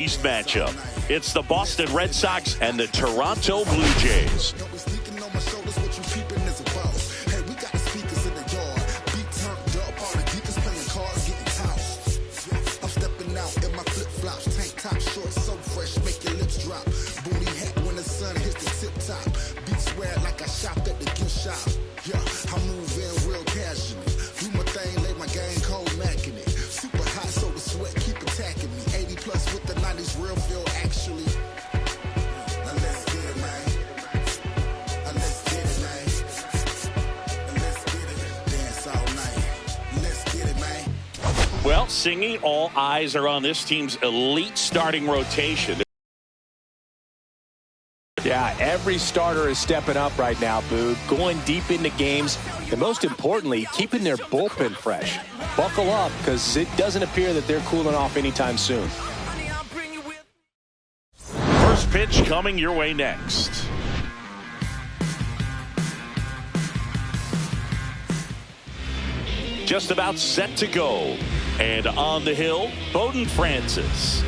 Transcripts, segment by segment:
East matchup. It's the Boston Red Sox and the Toronto Blue Jays. Well, Singy, all eyes are on this team's elite starting rotation. Yeah, every starter is stepping up right now, Boog, going deep into games, and most importantly, keeping their bullpen fresh. Buckle up, because it doesn't appear that they're cooling off anytime soon. First pitch coming your way next. Just about set to go. And on the hill, Bowden Francis.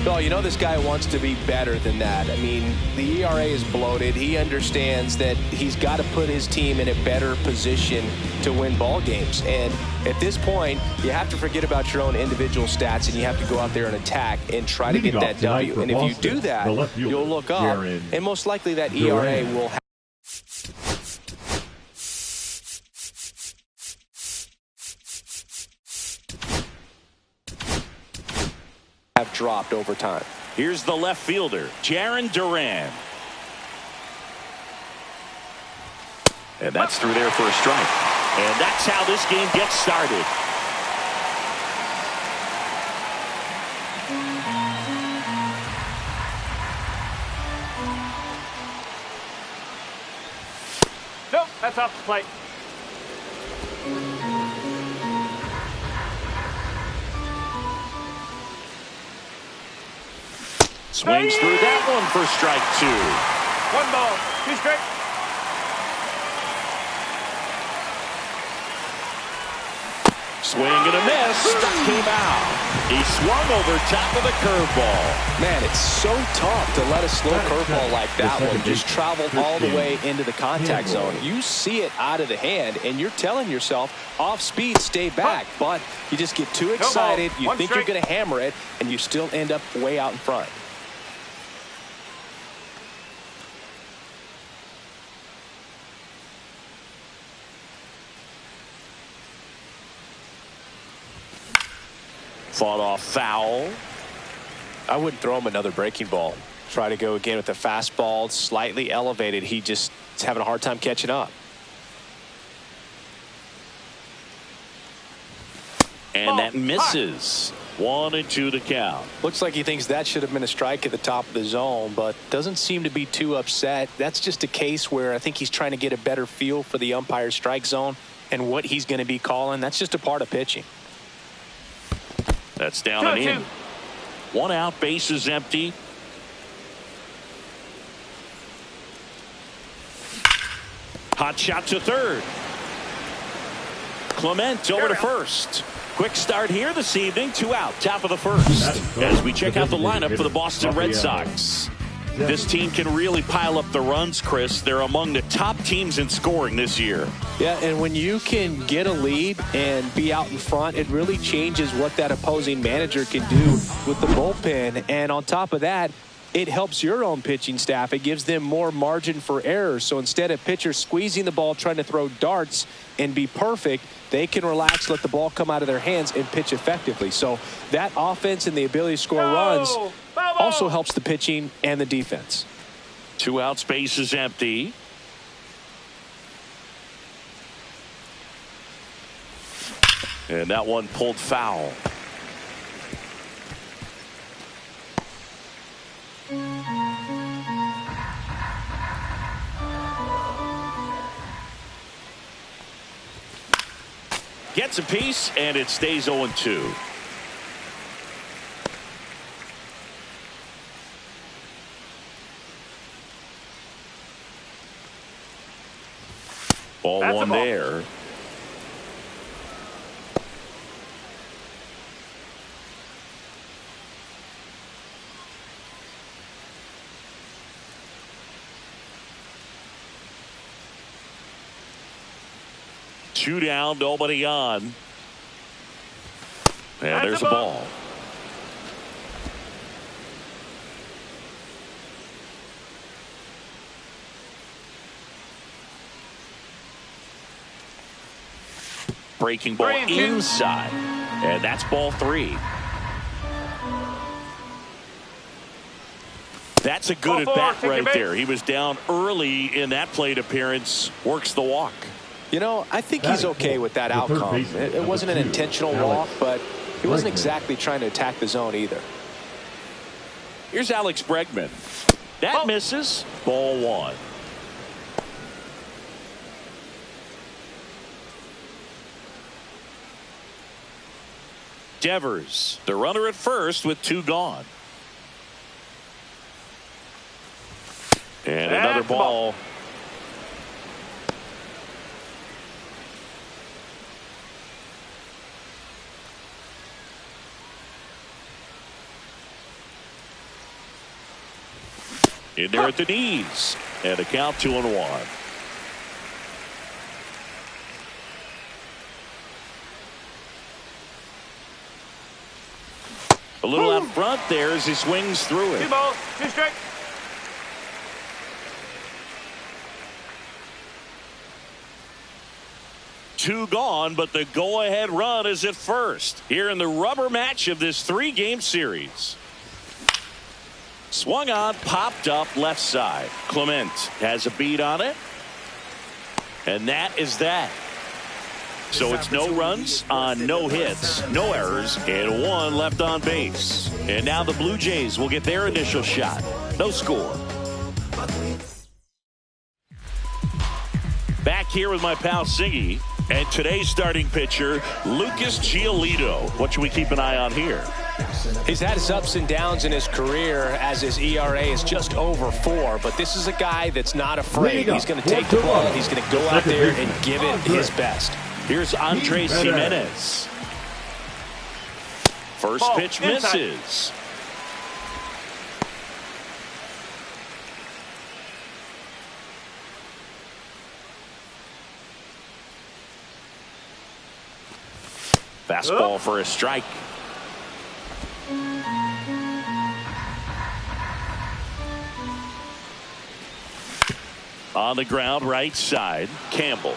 Well, you know this guy wants to be better than that. I mean, the ERA is bloated. He understands that he's got to put his team in a better position to win ball games. And at this point, you have to forget about your own individual stats, and you have to go out there and attack and try to get that W. And if you do that, you'll look up, and most likely that ERA will have dropped over time. Here's the left fielder, Jarren Duran. And that's through there for a strike. And that's how this game gets started. Nope, that's off the plate. Swings through that one for strike two. 1 ball, 2 strikes. Swing and a miss. Struck him out. He swung over top of the curveball. Man, it's so tough to let a slow curveball like that one just travel all the way into the contact zone. You see it out of the hand, and you're telling yourself, off speed, stay back. But you just get too excited. You think you're going to hammer it, and you still end up way out in front. Fought off foul. I wouldn't throw him another breaking ball. Try to go again with the fastball, slightly elevated. He just is having a hard time catching up. And that misses. 1-2 to count. Looks like he thinks that should have been a strike at the top of the zone, but doesn't seem to be too upset. That's just a case where I think he's trying to get a better feel for the umpire's strike zone and what he's going to be calling. That's just a part of pitching. That's down and in. 1 out, base is empty. Hot shot to third. Clement over to first. Quick start here this evening. 2 out, top of the first. As we check out the lineup for the Boston Red Sox. This team can really pile up the runs, Chris. They're among the top teams in scoring this year. Yeah, and when you can get a lead and be out in front, it really changes what that opposing manager can do with the bullpen. And on top of that, it helps your own pitching staff. It gives them more margin for error. So instead of pitchers squeezing the ball, trying to throw darts and be perfect, they can relax, let the ball come out of their hands, and pitch effectively. So that offense and the ability to score runs also helps the pitching and the defense. 2 out, space is empty. And that one pulled foul. Gets a piece, and it stays 0-2. Ball one there. 2 down, nobody on. And there's a ball. Breaking ball inside. And that's ball 3. That's a good at bat right there. He was down early in that plate appearance. Works the walk. You know, I think he's okay with that outcome. It wasn't an intentional walk, but he wasn't exactly trying to attack the zone either. Here's Alex Bregman. That misses. Ball 1. Devers, the runner at first with 2 gone. And another ball. In there at the knees. And a count 2-1. A little out front there as he swings through it. 2 balls, 2 strikes. Two gone, but the go-ahead run is at first here in the rubber match of this 3-game series. Swung on, popped up left side. Clement has a beat on it, and that is that. So it's no runs on no hits, no errors, and 1 left on base. And now the Blue Jays will get their initial shot. No score. Back here with my pal Siggy. And today's starting pitcher, Lucas Giolito. What should we keep an eye on here? He's had his ups and downs in his career as his ERA is just over 4. But this is a guy that's not afraid. He's going to take the ball. He's going to go out there and give it his best. Here's Andres Jimenez. First pitch misses. Fastball for a strike. On the ground, right side. Campbell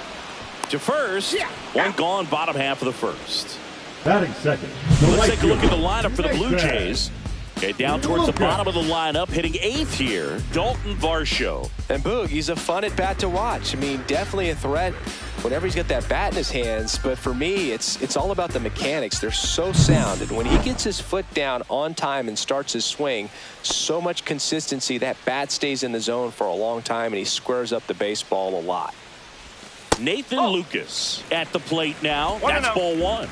to first. 1 gone, bottom half of the first. Batting second. Let's take a look at the lineup for the Blue Jays. Okay, down towards the bottom of the lineup, hitting 8th here, Dalton Varsho. And Boog, he's a fun at bat to watch. I mean, definitely a threat whenever he's got that bat in his hands. But for me, it's all about the mechanics. They're so sound. And when he gets his foot down on time and starts his swing, so much consistency, that bat stays in the zone for a long time, and he squares up the baseball a lot. Nathan Lucas at the plate now. That's ball 1.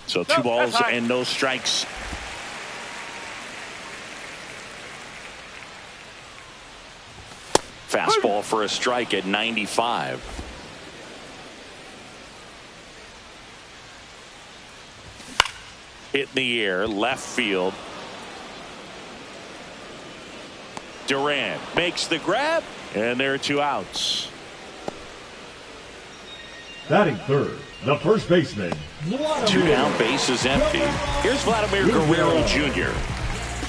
So 2 balls and no strikes. Fastball for a strike at 95. Hit in the air, left field. Duran makes the grab, and there are 2 outs. Batting third, the first baseman. 2 down, base is empty. Here's Vladimir Guerrero Jr.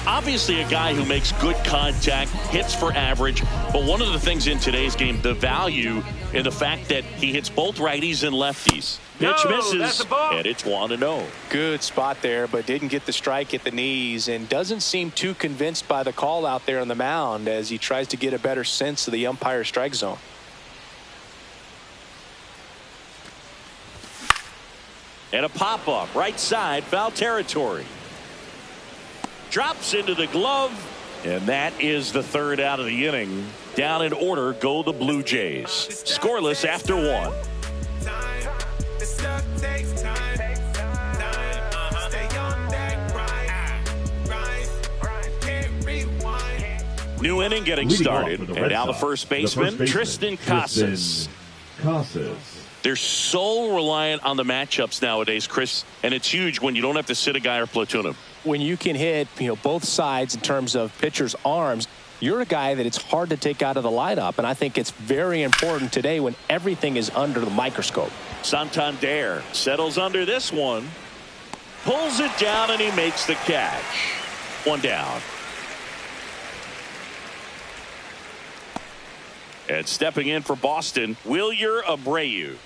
Obviously a guy who makes good contact, hits for average, but one of the things in today's game, the value in the fact that he hits both righties and lefties. Pitch misses, and it's 1-0. Good spot there, but didn't get the strike at the knees, and doesn't seem too convinced by the call out there on the mound as he tries to get a better sense of the umpire strike zone. And a pop-up, right side, foul territory. Drops into the glove, and that is the 3rd out of the inning. Down in order go the Blue Jays. Scoreless after 1. New inning getting started, and now the first baseman, Tristan Casas. They're so reliant on the matchups nowadays, Chris, and it's huge when you don't have to sit a guy or platoon him. When you can hit, both sides in terms of pitchers' arms, You're a guy that it's hard to take out of the lineup, and I think it's very important today when everything is under the microscope. Santander settles under this one, pulls it down, and he makes the catch. One down. And stepping in for Boston, Wilyer Abreu.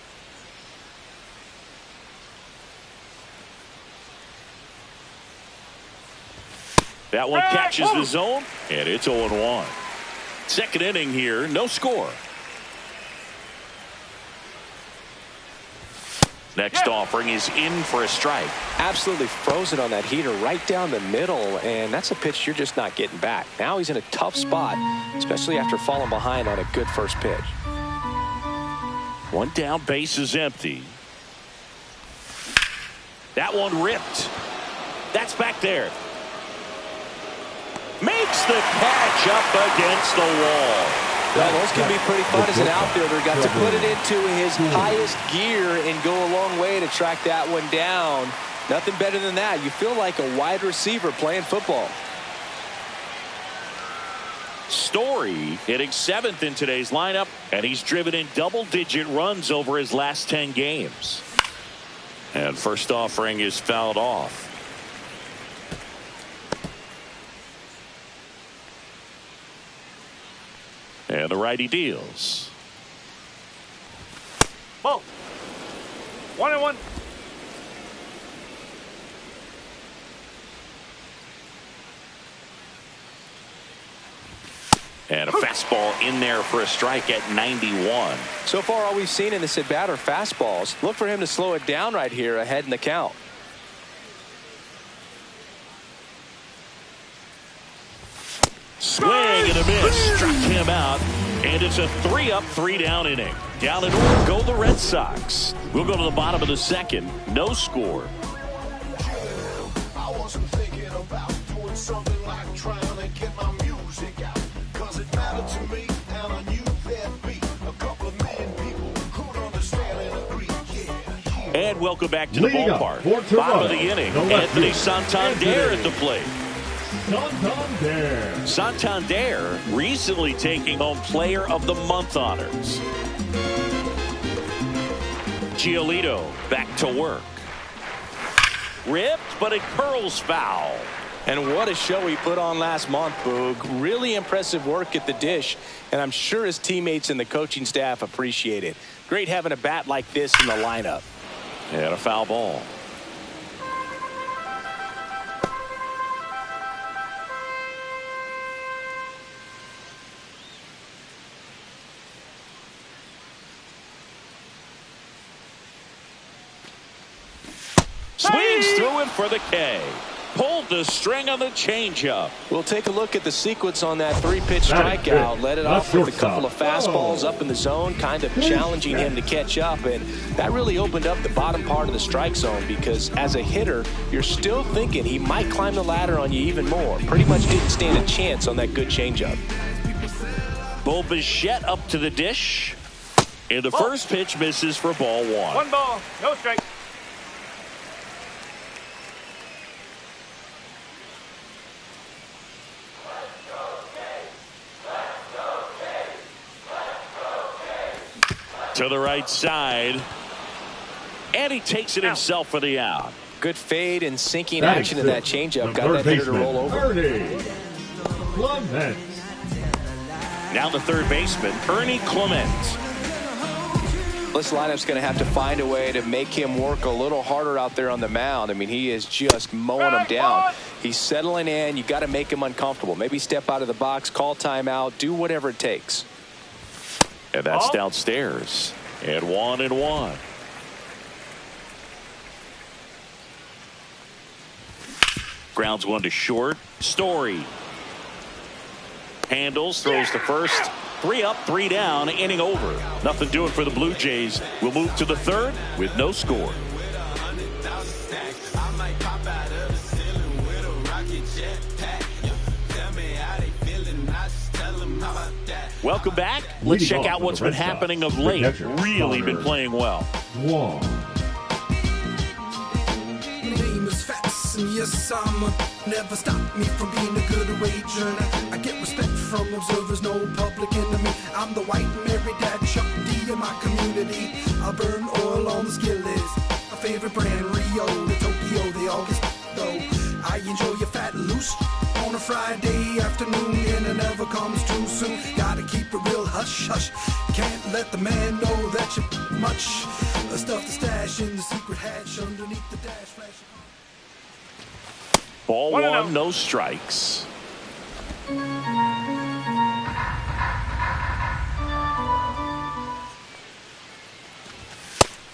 That one catches the zone, and it's 0-1. Second inning here, no score. Next offering is in for a strike. Absolutely frozen on that heater right down the middle, and that's a pitch you're just not getting back. Now he's in a tough spot, especially after falling behind on a good first pitch. One down, base is empty. That one ripped. That's back there. Makes the catch up against the wall. Well, those can be pretty fun as an outfielder. Got to put it into his highest gear and go a long way to track that one down. Nothing better than that. You feel like a wide receiver playing football. Story hitting 7th in today's lineup, and he's driven in double-digit runs over his last 10 games. And first offering is fouled off. And the righty deals. Ball. 1-1. And a fastball in there for a strike at 91. So far, all we've seen in this at-bat are fastballs. Look for him to slow it down right here ahead in the count. Swing and a miss. Struck him out. And it's a 3-up, 3-down inning. Down in order go the Red Sox. We'll go to the bottom of the second. No score. I wasn't thinking about doing something like trying to get my music out. Cause it mattered to me, and I knew there'd be a couple of million people who'd understand and agree. Yeah. And welcome back to the Leading up ballpark. for Bottom of the Toronto, inning. the left Anthony field. Santander at the plate. Santander. Santander recently taking home Player of the Month honors. Giolito back to work. Ripped, but it curls foul. And what a show he put on last month, Boog. Really impressive work at the dish, and I'm sure his teammates and the coaching staff appreciate it. Great having a bat like this in the lineup. And a foul ball. Swings through him for the K. Pulled the string on the changeup. We'll take a look at the sequence on that 3-pitch strikeout. Let it off with a couple of fastballs up in the zone, kind of challenging him to catch up. And that really opened up the bottom part of the strike zone because as a hitter, you're still thinking he might climb the ladder on you even more. Pretty much didn't stand a chance on that good changeup. Bo Bichette up to the dish. And the first pitch misses for ball one. 1 ball, no strike. To the right side. And he takes it himself for the out. Good fade and sinking action in that changeup. Got that hitter to roll over. Now the third baseman, Ernie Clement. This lineup's going to have to find a way to make him work a little harder out there on the mound. I mean, he is just mowing him down. He's settling in. You've got to make him uncomfortable. Maybe step out of the box, call timeout, do whatever it takes. And that's downstairs. And 1-1. Grounds one to short. Story handles, throws to first. 3 up, 3 down, inning over. Nothing doing for the Blue Jays. We'll move to the third with no score. Welcome back. Let's check out what's been happening of late. Really been playing well. Wong. Name is facts and yes, never stop me from being a good wager. I get respect from observers, no public enemy. I'm the white Mary Dad Chuck D in my community. I burn oil on the skillets. My favorite brand, Rio to Tokyo, they all get though. I enjoy your fat loose on a Friday afternoon, and it never comes too soon. Gotta keep it real hush hush. Can't let the man know that you're much. Stuff the stash in the secret hatch underneath the dash flash. Ball one, no strikes.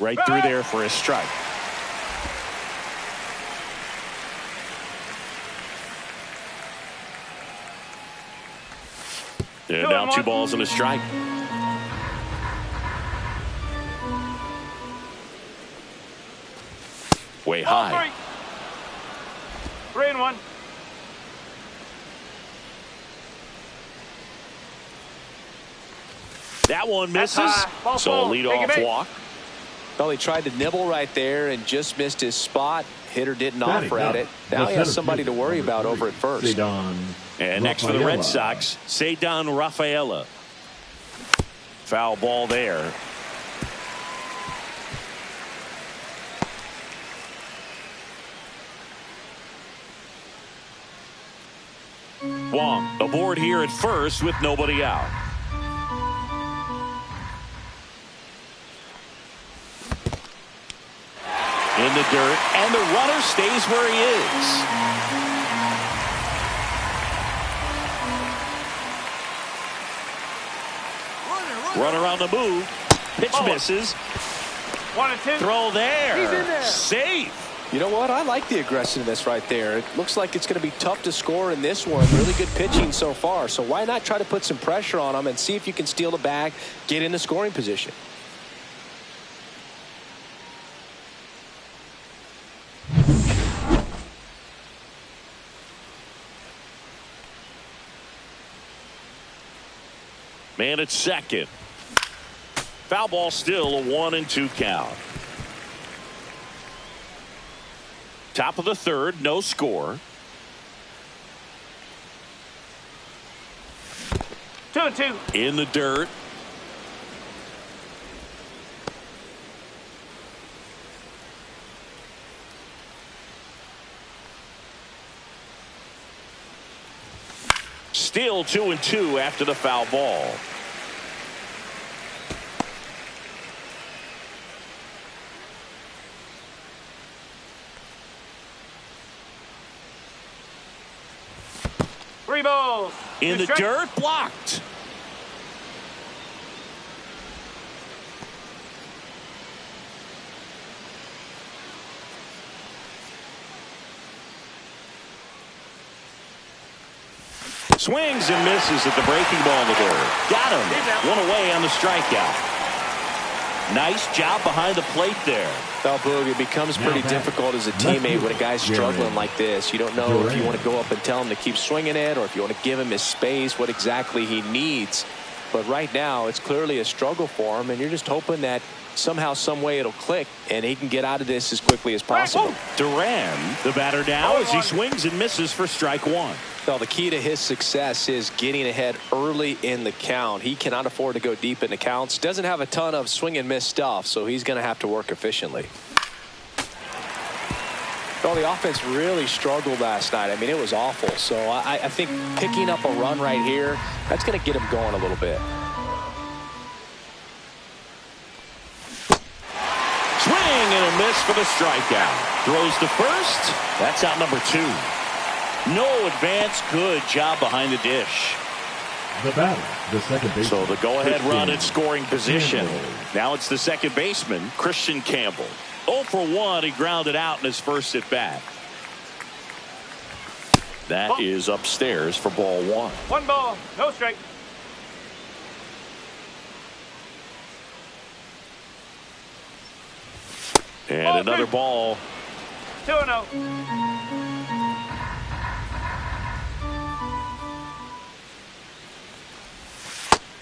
Right through there for a strike. And now 2 balls and a strike. Way high. 3-1. That one misses. So a leadoff walk. Well, he tried to nibble right there and just missed his spot. Hitter didn't offer at it. Now he has somebody to worry about over at first. And next for the Red Sox, Ceddanne Rafaela. Foul ball there. Wong aboard here at first with nobody out. In the dirt, and the runner stays where he is. Runner on the move. Pitch misses. 1-2. Throw there. He's in there. Safe. You know what? I like the aggressiveness right there. It looks like it's going to be tough to score in this one. Really good pitching so far. So why not try to put some pressure on him and see if you can steal the bag, get in the scoring position. Man at second. Foul ball, still a 1-2 count. Top of the third, no score. 2-2. In the dirt. Still 2-2 after the foul ball. Three balls. In the dirt, blocked. Swings and misses at the breaking ball in the dirt. Got him. One away on the strikeout. Nice job behind the plate there. Well, Boog, it becomes pretty difficult as a teammate when a guy's struggling like this. You don't know if you want to go up and tell him to keep swinging it or if you want to give him his space, what exactly he needs. But right now, it's clearly a struggle for him, and you're just hoping that somehow, some way it'll click, and he can get out of this as quickly as possible. Duran, the batter now, as he swings and misses for strike one. Well, the key to his success is getting ahead early in the count. He cannot afford to go deep in the counts. Doesn't have a ton of swing and miss stuff, so he's going to have to work efficiently. Well, the offense really struggled last night. I mean, it was awful. So I think picking up a run right here, that's going to get him going a little bit. Swing and a miss for the strikeout. Throws to first. That's out number 2. No advance. Good job behind the dish. The batter, the second baseman. So the go-ahead run in scoring position. Now it's the second baseman, Christian Campbell. 0 for 1. He grounded out in his first at bat. That is upstairs for ball 1. 1 ball, no strike. And another ball. 2-0.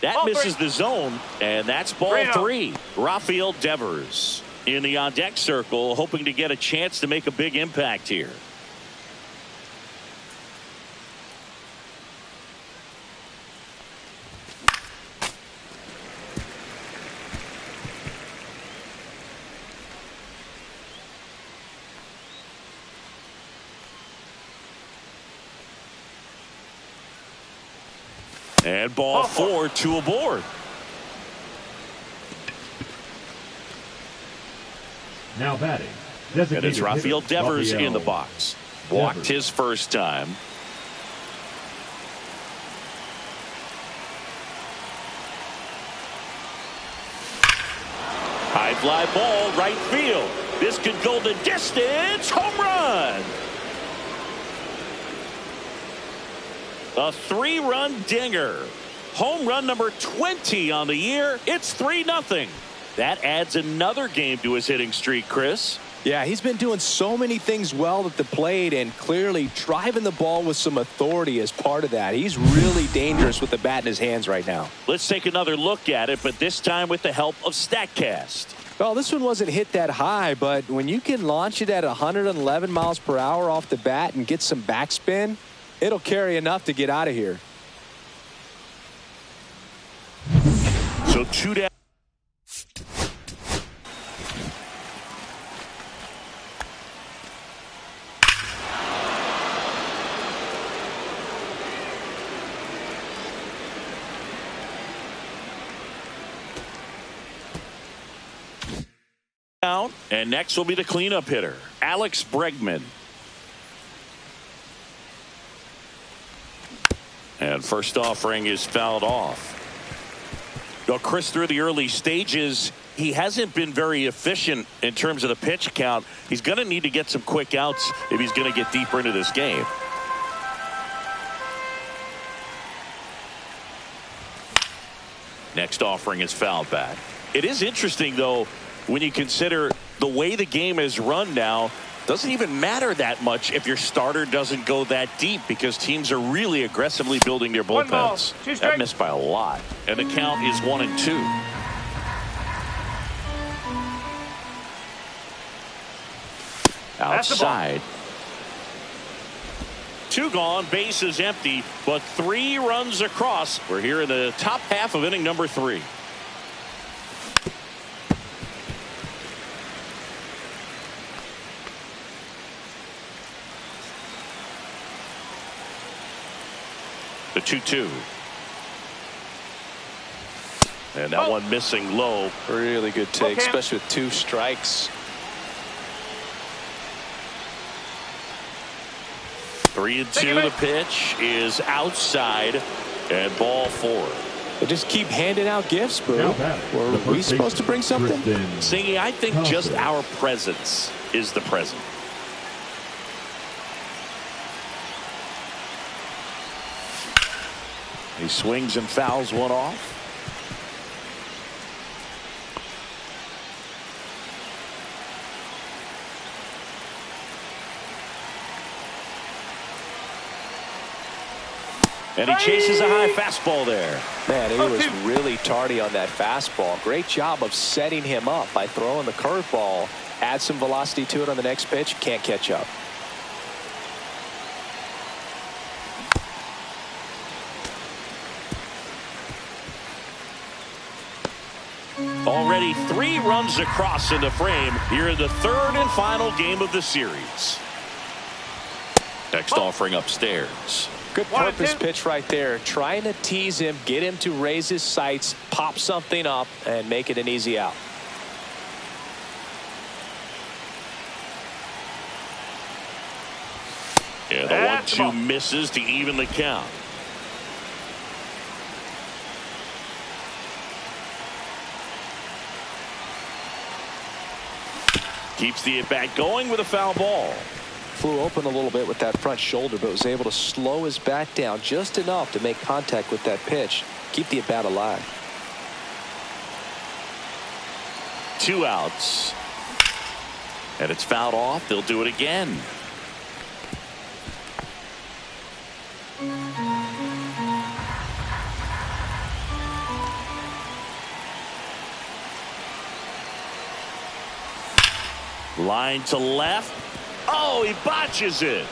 That misses the zone, and that's ball 3. Rafael Devers in the on-deck circle, hoping to get a chance to make a big impact here. And ball 4, 2 aboard. Now batting. And it's Rafael hitter, Devers Rafael in the box. Walked Devers. his first time. High fly ball, right field. This could go the distance. Home run. A 3-run dinger. Home run number 20 on the year. It's 3-0. That adds another game to his hitting streak, Chris. Yeah, he's been doing so many things well at the plate and clearly driving the ball with some authority as part of that. He's really dangerous with the bat in his hands right now. Let's take another look at it, but this time with the help of StatCast. Well, this one wasn't hit that high, but when you can launch it at 111 miles per hour off the bat and get some backspin, it'll carry enough to get out of here. So 2 down. And next will be the cleanup hitter, Alex Bregman. And first offering is fouled off. Well, Chris, through the early stages, he hasn't been very efficient in terms of the pitch count. He's going to need to get some quick outs if he's going to get deeper into this game. Next offering is fouled back. It is interesting, though, when you consider the way the game is run now. Doesn't even matter that much if your starter doesn't go that deep because teams are really aggressively building their One ball, bullpens. 2 strikes. That missed by a lot. And the count is 1-2. Outside. 2 gone, base is empty, but 3 runs across. We're here in the top half of inning number 3. The 2-2. And that one missing low. Really good take, Okay. especially with 2 strikes. 3-2. The pitch is outside and ball 4. They just keep handing out gifts, bro. Now batting. Were The we first supposed to bring something? Kristen Singy, I think just our presence is the present. He swings and fouls one off. And he chases a high fastball there. Man, he was really tardy on that fastball. Great job of setting him up by throwing the curveball. Add some velocity to it on the next pitch. Can't catch up. Already 3 runs across in the frame here in the 3rd and final game of the series. Next offering upstairs. Good 1-2. purpose pitch right there. Trying to tease him, get him to raise his sights, pop something up, and make it an easy out. And the That's the 1-2 ball. misses to even the count. Keeps the at-bat going with a foul ball. Flew open a little bit with that front shoulder, but was able to slow his bat down just enough to make contact with that pitch. Keep the at-bat alive. 2 outs. And it's fouled off. They'll do it again. Line to left. Oh, he botches it.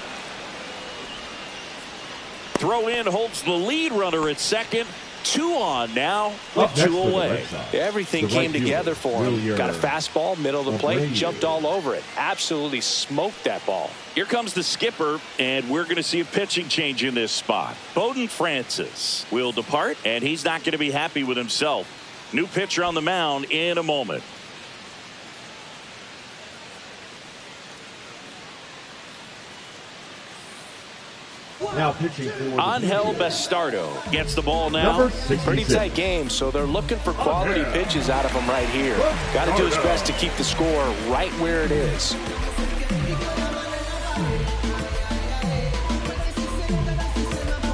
Throw in holds the lead runner at second. 2 on now with Up next 2 for the away. Red Sox, Everything the right came together fielder, for him. Will Got a fastball, middle of the plate, Abreu. jumped all over it. Absolutely smoked that ball. Here comes the skipper, and we're going to see a pitching change in this spot. Bowden Francis will depart, and he's not going to be happy with himself. New pitcher on the mound in a moment. Now pitching for the Angel Phillies. Bastardo gets the ball now. Number 66. Pretty tight game, so they're looking for quality pitches out of him right here. Got to do his best to keep the score right where it is.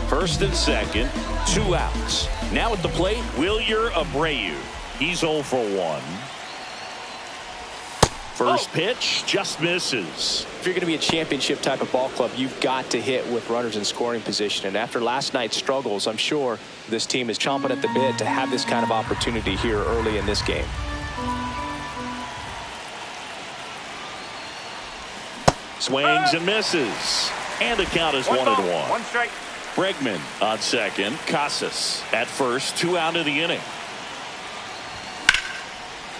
First and second, 2 outs. Now at the plate, Wilyer Abreu. He's 0 for 1. First pitch just misses. If you're going to be a championship type of ball club, you've got to hit with runners in scoring position. And after last night's struggles, I'm sure this team is chomping at the bit to have this kind of opportunity here early in this game. Swings and misses. And the count is 1-1. 1 strike. Bregman on second. Casas at first. 2 out of the inning.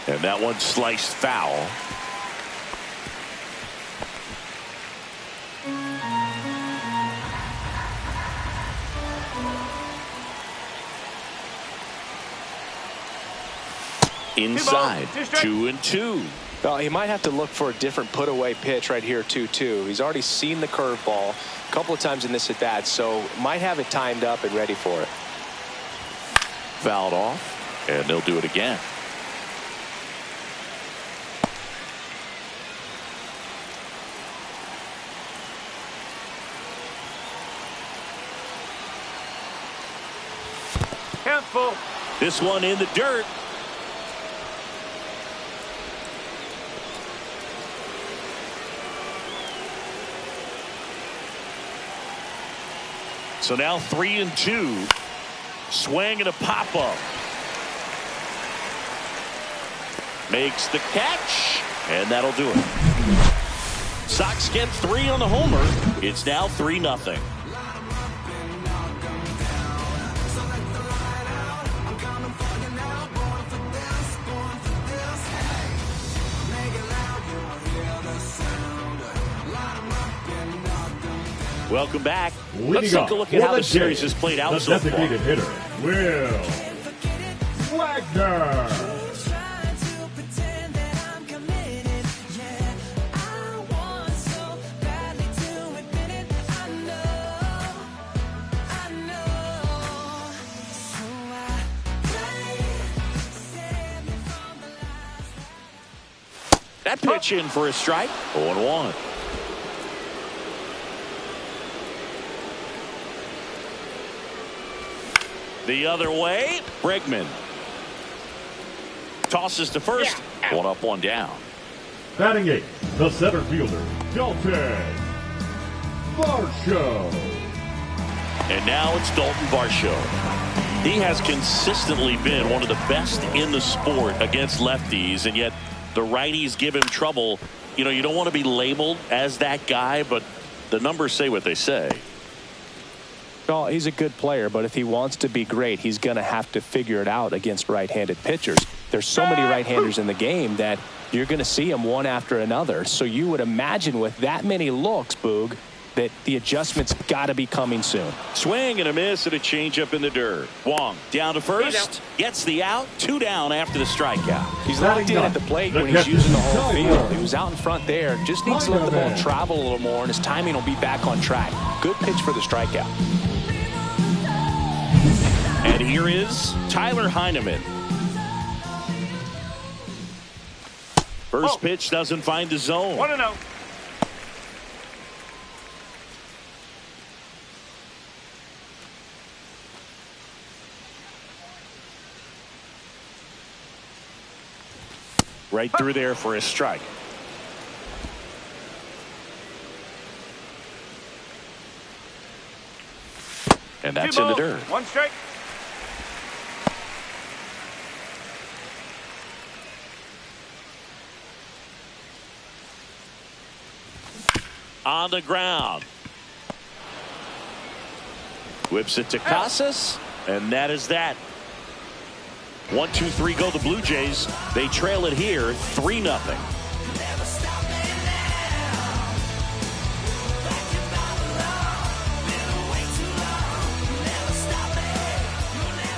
And that one sliced foul. Inside. 2-2. Well, he might have to look for a different put-away pitch right here, 2-2. He's already seen the curveball a couple of times in this at-bat, so might have it timed up and ready for it. Fouled off, and they'll do it again. Count full. This one in the dirt. So now 3-2. Swing and a pop-up. Makes the catch, and that'll do it. Sox get 3 on the homer. It's now 3-0. Welcome back. Let's take a look at how the series has played out so far. The designated hitter, Will Wagner. That pitch in for a strike. 0-1. The other way, Bregman tosses to first. 1 up, 1 down. Batting 8, the center fielder, Dalton Varsho. And now it's Dalton Varsho. He has consistently been one of the best in the sport against lefties, and yet the righties give him trouble. You know, you don't want to be labeled as that guy, but the numbers say what they say. Well, he's a good player, but if he wants to be great, he's going to have to figure it out against right-handed pitchers. There's so many right-handers in the game that you're going to see them one after another. So you would imagine with that many looks, Boog, that the adjustment's got to be coming soon. Swing and a miss and a changeup in the dirt. Wong down to first. Gets the out. 2 down after the strikeout. He's locked in at the plate when he's using the whole field. He was out in front there. Just needs to let the ball travel a little more, and his timing will be back on track. Good pitch for the strikeout. And here is Tyler Heineman. First pitch doesn't find the zone. 1-0. Right through there for a strike. And that's in the dirt. 1 strike. On the ground. Whips it to Casas, And that is that. 1-2-3 go the Blue Jays. They trail it here 3-0.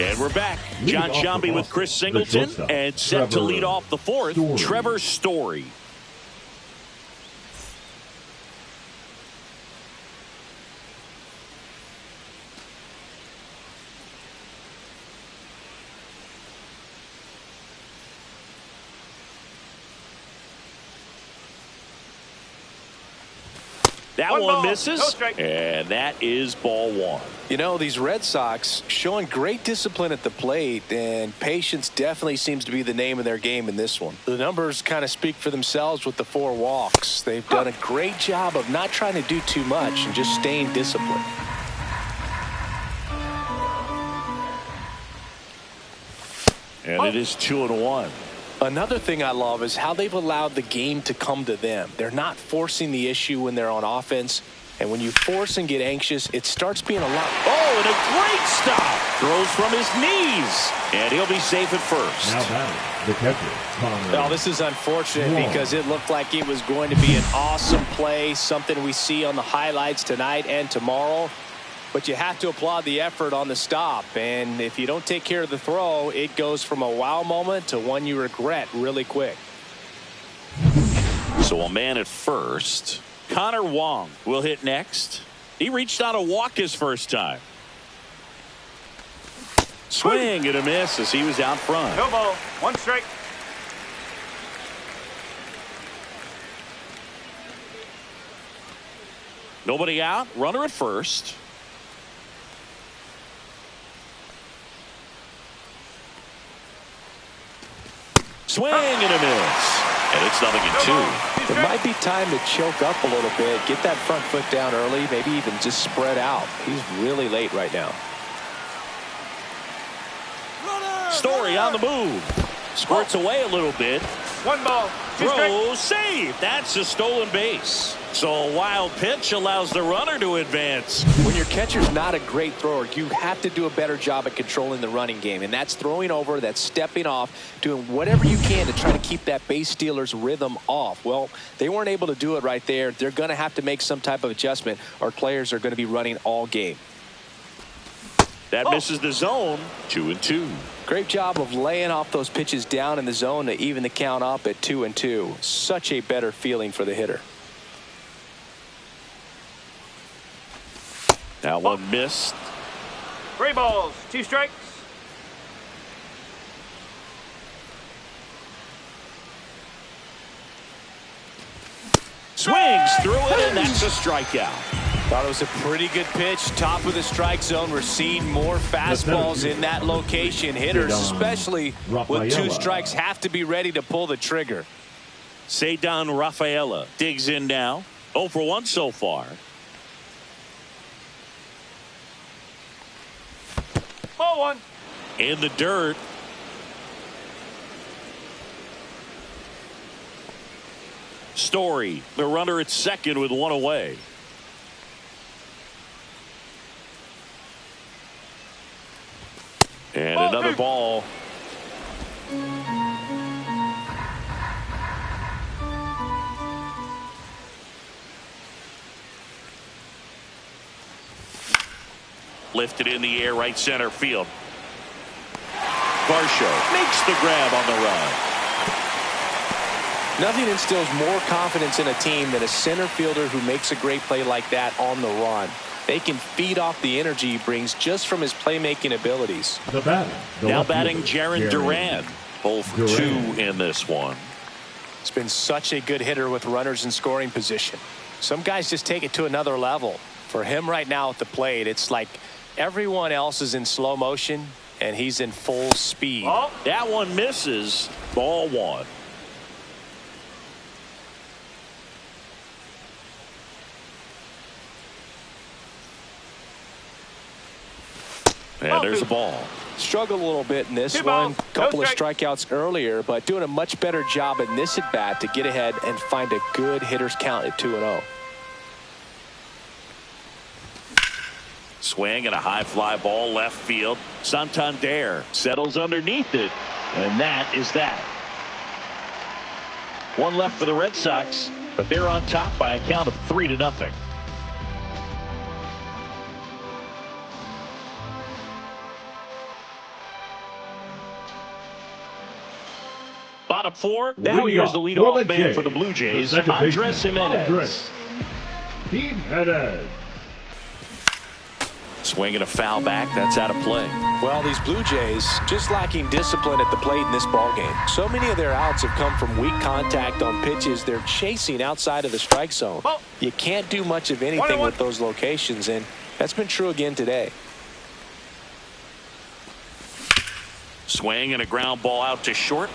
And we're back. John Sciambi with Chris Singleton, and set to lead off the fourth, Trevor Story. That one misses, and that is ball one. You know, these Red Sox showing great discipline at the plate, and patience definitely seems to be the name of their game in this one. The numbers kind of speak for themselves with the 4 walks. They've done a great job of not trying to do too much and just staying disciplined. And it is 2-1. Another thing I love is how they've allowed the game to come to them. They're not forcing the issue when they're on offense. And when you force and get anxious, it starts being a lot. Oh, and a great stop. Throws from his knees. And he'll be safe at first. Now batting, the catcher, Well, this is unfortunate because it looked like it was going to be an awesome play, something we see on the highlights tonight and tomorrow. But you have to applaud the effort on the stop. And if you don't take care of the throw, it goes from a wow moment to one you regret really quick. So a man at first. Connor Wong will hit next. He reached on a walk his first time. Swing and a miss as he was out front. No ball. 1 strike. Nobody out. Runner at first. Swing and a miss. And it's 0-2. It might be time to choke up a little bit, get that front foot down early, maybe even just spread out. He's really late right now. Story on the move. Squirts away a little bit. 1 ball. 2 Throw, save. That's a stolen base. So a wild pitch allows the runner to advance. When your catcher's not a great thrower, you have to do a better job at controlling the running game. And that's throwing over, that's stepping off, doing whatever you can to try to keep that base stealer's rhythm off. Well, they weren't able to do it right there. They're going to have to make some type of adjustment, or players are going to be running all game. That misses the zone. 2-2. Great job of laying off those pitches down in the zone to even the count up at 2-2. Such a better feeling for the hitter. That one missed. 3 balls. 2 strikes. Swings through it, and that's a strikeout. Thought it was a pretty good pitch. Top of the strike zone. We're seeing more fastballs in that location. Hitters, especially with 2 strikes, have to be ready to pull the trigger. Cedar Rafaela digs in now. 0 for 1 so far. Ball 1. In the dirt. Story, the runner at second with 1 away. And another ball. Lifted in the air, right center field. Varsho makes the grab on the run. Nothing instills more confidence in a team than a center fielder who makes a great play like that on the run. They can feed off the energy he brings just from his playmaking abilities. Now batting Jarren Duran. 0 for 2 in this one. He's been such a good hitter with runners in scoring position. Some guys just take it to another level. For him right now at the plate, it's like everyone else is in slow motion and he's in full speed. Oh. That one misses. Ball 1. And there's a ball. Struggled a little bit in this 2 one. balls. Couple No of strike. strikeouts earlier, but doing a much better job in this at bat to get ahead and find a good hitter's count at 2-0. Swing and a high fly ball left field. Santander settles underneath it, and that is that. One left for the Red Sox, but they're on top by a count of 3-0. Bottom four. Now here's the leadoff man for the Blue Jays, Andres Jimenez. Swing and a foul back. That's out of play. Well, these Blue Jays just lacking discipline at the plate in this ballgame. So many of their outs have come from weak contact on pitches they're chasing outside of the strike zone. You can't do much of anything with those locations, and that's been true again today. Swing and a ground ball out to short.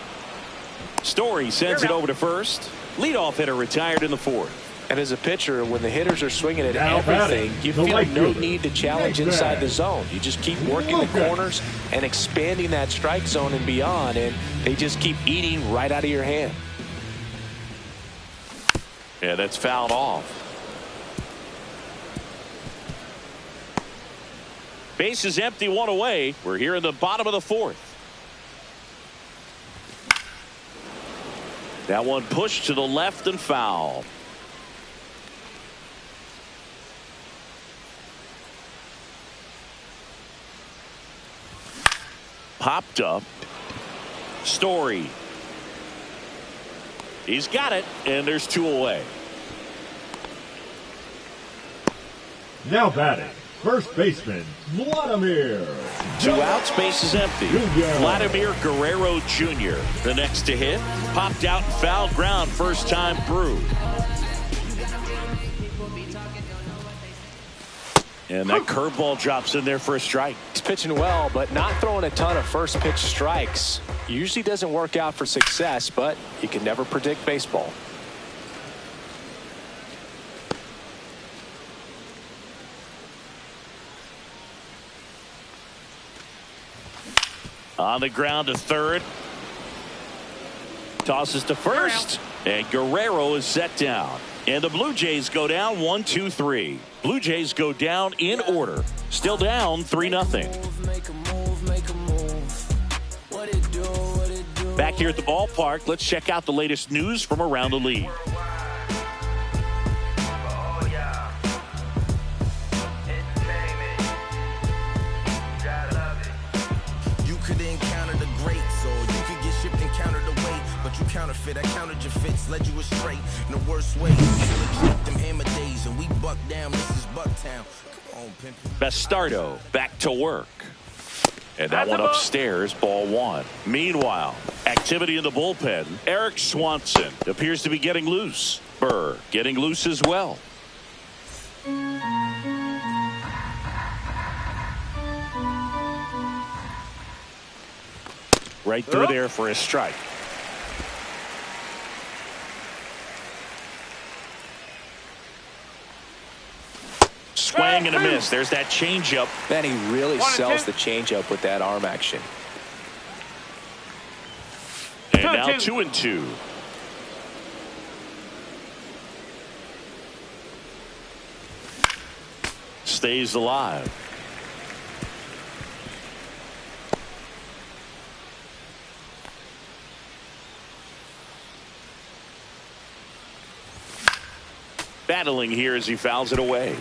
Story sends it over to first. Leadoff hitter retired in the fourth. And as a pitcher, when the hitters are swinging at everything, you feel no need to challenge inside the zone. You just keep working the corners and expanding that strike zone and beyond, and they just keep eating right out of your hand. Yeah, that's fouled off. Base is empty, one away. We're here in the bottom of the fourth. That one pushed to the left and foul. Popped up. Story. He's got it, and there's two away. Now batting, first baseman, Vladimir. Two outs, base is empty. Vladimir Guerrero Jr. The next to hit. Popped out and fouled ground, first time through. And that curveball drops in there for a strike. He's pitching well, but not throwing a ton of first pitch strikes. Usually doesn't work out for success, but you can never predict baseball. On the ground to third. Tosses to first. And Guerrero is set down. And the Blue Jays go down 1-2-3. Blue Jays go down in order. Still down 3-0. Back here at the ballpark, let's check out the latest news from around the league. Counterfeit, I counted your fits, led you astray in the worst way. Them hammer days, and we buck down. This is Bucktown. Come on, pimp. Bastardo back to work. And that one upstairs, ball one. Meanwhile, activity in the bullpen. Eric Swanson appears to be getting loose. Burr getting loose as well. Right through there for a strike. Swing and a miss. There's that changeup. Man, he really sells the changeup with that arm action. And now 2-2. Stays alive. Battling here as he fouls it away.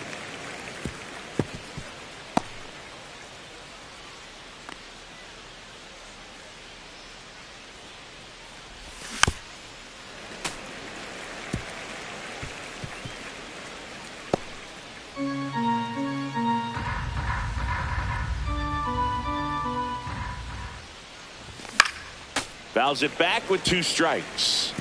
Fouls it back with 2 strikes.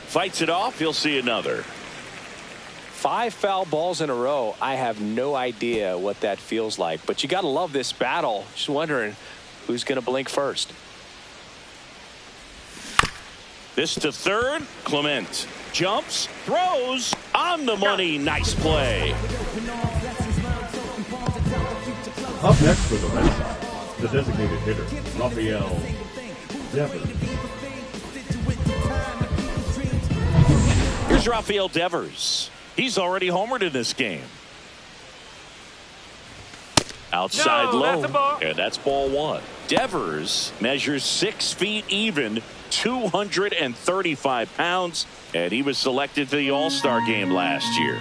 Fights it off. He'll see another. 5 foul balls in a row. I have no idea what that feels like, but you got to love this battle. Just wondering who's going to blink first. This to third. Clement jumps, throws on the money. Nice play. Up next for the Red Sox, the designated hitter, Rafael Devers. Here's Rafael Devers. He's already homered in this game. Outside No, low, that's a ball. and that's ball one. Devers measures 6 feet even, 235 pounds, and he was selected to the All-Star game last year.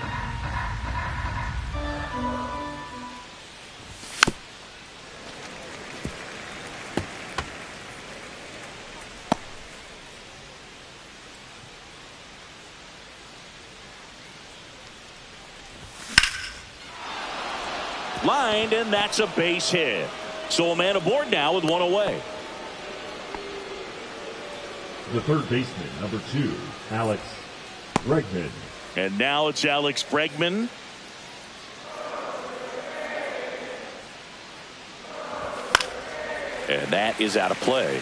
Lined, and that's a base hit. So a man aboard now with one away. The third baseman, number 2, Alex Bregman. And now it's Alex Bregman. And that is out of play.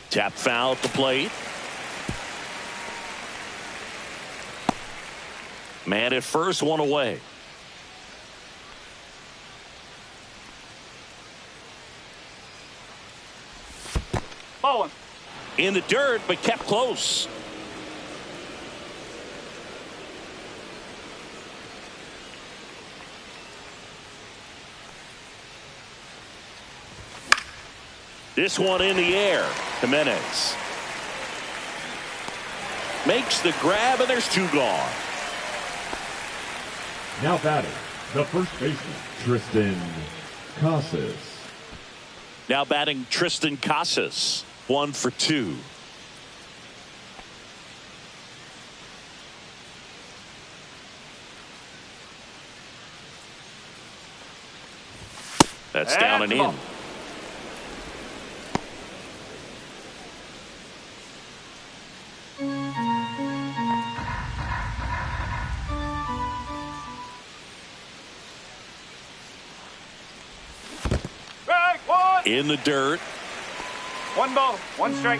Tap foul at the plate. Man at first, one away. Ball one. In the dirt, but kept close. This one in the air. Jimenez makes the grab, and there's 2 gone. Now batting, the first baseman, Tristan Casas. Now batting Tristan Casas, 1 for 2. That's down and in. In the dirt. 1 ball, 1 strike.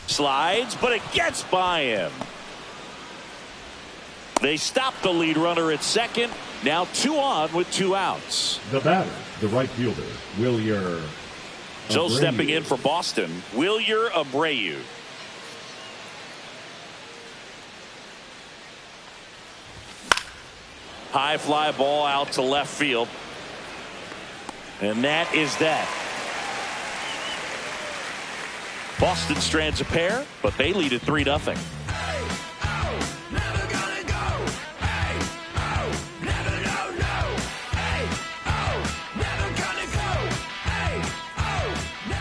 Slides, but it gets by him. They stop the lead runner at second. Now 2 on with 2 outs. The batter, the right fielder, Wilyer. So Abreu. stepping in for Boston, Wilyer Abreu. High fly ball out to left field. And that is that. Boston strands a pair, but they lead at 3-0.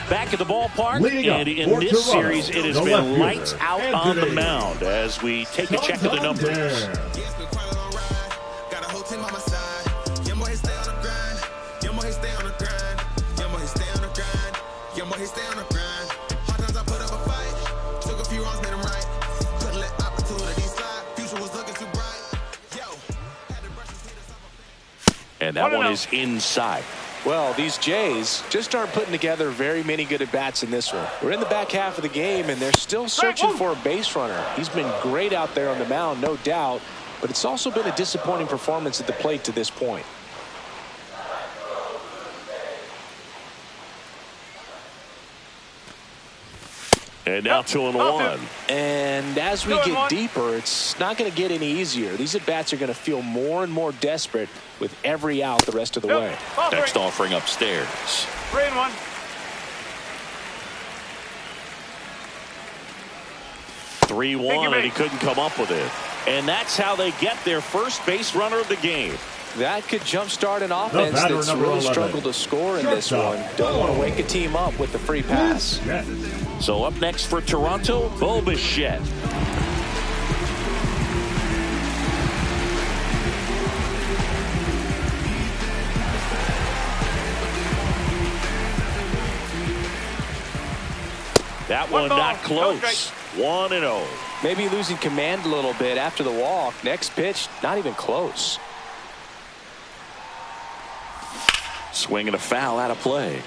Back at the ballpark, and in this Toronto, series, it has the been left fielder, lights out on the mound as we take a check of the numbers. And that one is inside. Well, these Jays just aren't putting together very many good at-bats in this one. We're in the back half of the game, and they're still searching for a base runner. He's been great out there on the mound, no doubt, but it's also been a disappointing performance at the plate to this point. And now 2-1. And as we get deeper, it's not going to get any easier. These at-bats are going to feel more and more desperate with every out the rest of the way. Next offering upstairs. 3-1. 3-1, and he couldn't come up with it. And that's how they get their first base runner of the game. That could jumpstart an offense that's really struggled to score in this one. Don't want to wake a team up with the free pass. So up next for Toronto, Bo Bichette. That one not close. 1-0. Maybe losing command a little bit after the walk. Next pitch, not even close. Swing and a foul out of play.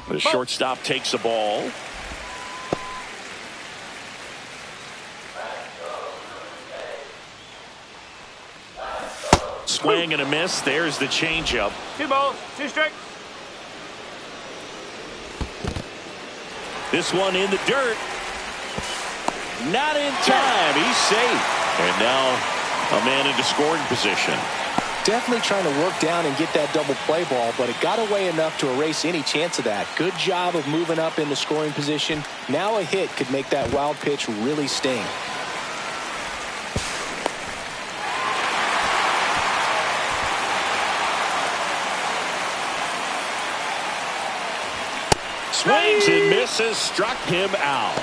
The shortstop takes the ball. Swing and a miss. There's the changeup. 2 balls, 2 strikes. This one in the dirt. Not in time. He's safe. And now a man into scoring position. Definitely trying to work down and get that double play ball, but it got away enough to erase any chance of that. Good job of moving up into scoring position. Now a hit could make that wild pitch really sting. Swings and misses. Struck him out.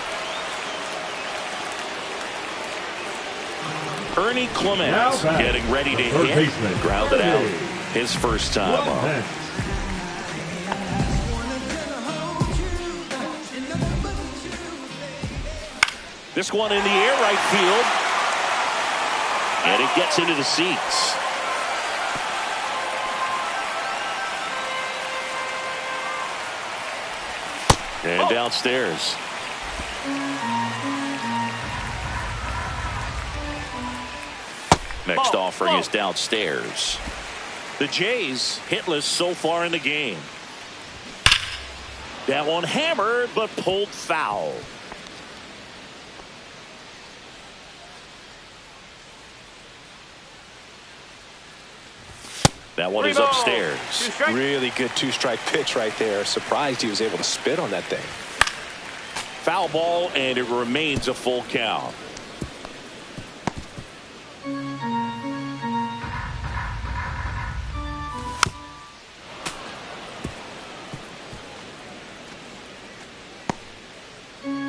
Ernie Clements getting ready to hit. Grounded out his first time up. This one in the air, right field. And it gets into the seats. And downstairs. Next offering is downstairs. The Jays hitless so far in the game. That one hammered but pulled foul. That one is upstairs. Really good 2-strike pitch right there. Surprised he was able to spit on that thing. Foul ball, and it remains a full count.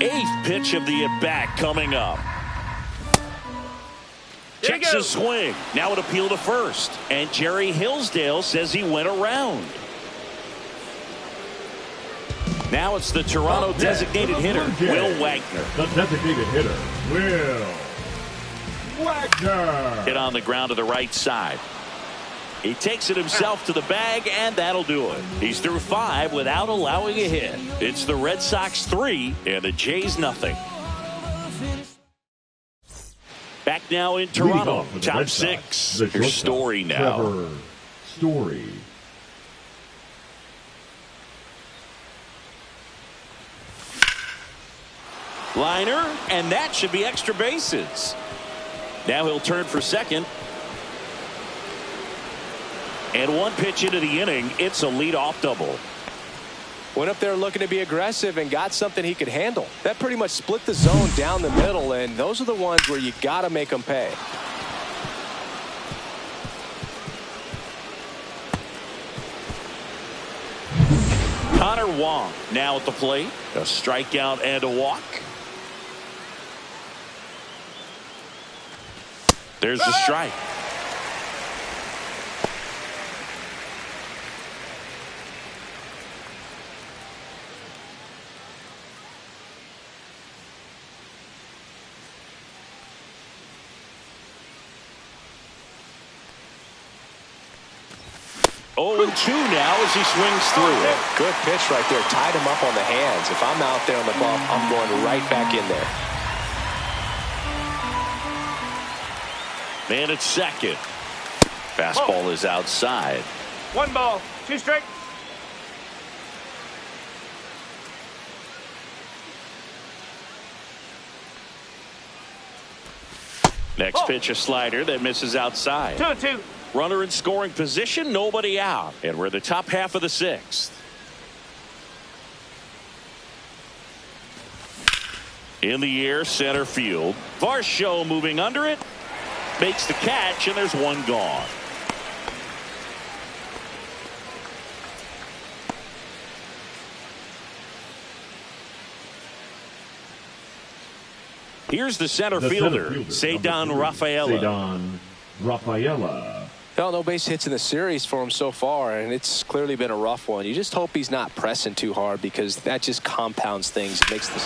Eighth pitch of the at-bat coming up. Checks his swing. Now an appeal to first. And Jerry Hillsdale says he went around. Now it's the Toronto designated hitter, Will Wagner. The designated hitter, Will Wagner. Hit on the ground to the right side. He takes it himself to the bag, and that'll do it. He's through 5 without allowing a hit. It's the Red Sox 3 and the Jays nothing. Back now in Toronto, top 6. Here's Story now. Trevor Story. Liner, and that should be extra bases. Now he'll turn for second. And one pitch into the inning, it's a leadoff double. Went up there looking to be aggressive and got something he could handle. That pretty much split the zone down the middle, and those are the ones where you got to make them pay. Connor Wong now at the plate. A strikeout and a walk. There's the strike. Oh, and 2 now as he swings through it. Good pitch right there. Tied him up on the hands. If I'm out there on the bump, I'm going right back in there. Man at second. Fastball is outside. 1 ball, 2 strikes. Next pitch, a slider that misses outside. 2-2. Runner in scoring position, nobody out. And we're in the top half of the 6th. In the air, center field. Varsho moving under it. Makes the catch, and there's one gone. Here's the center fielder, Ceddanne Rafaela. Ceddanne Rafaela. Well, no base hits in the series for him so far, and it's clearly been a rough one. You just hope he's not pressing too hard because that just compounds things. It makes this.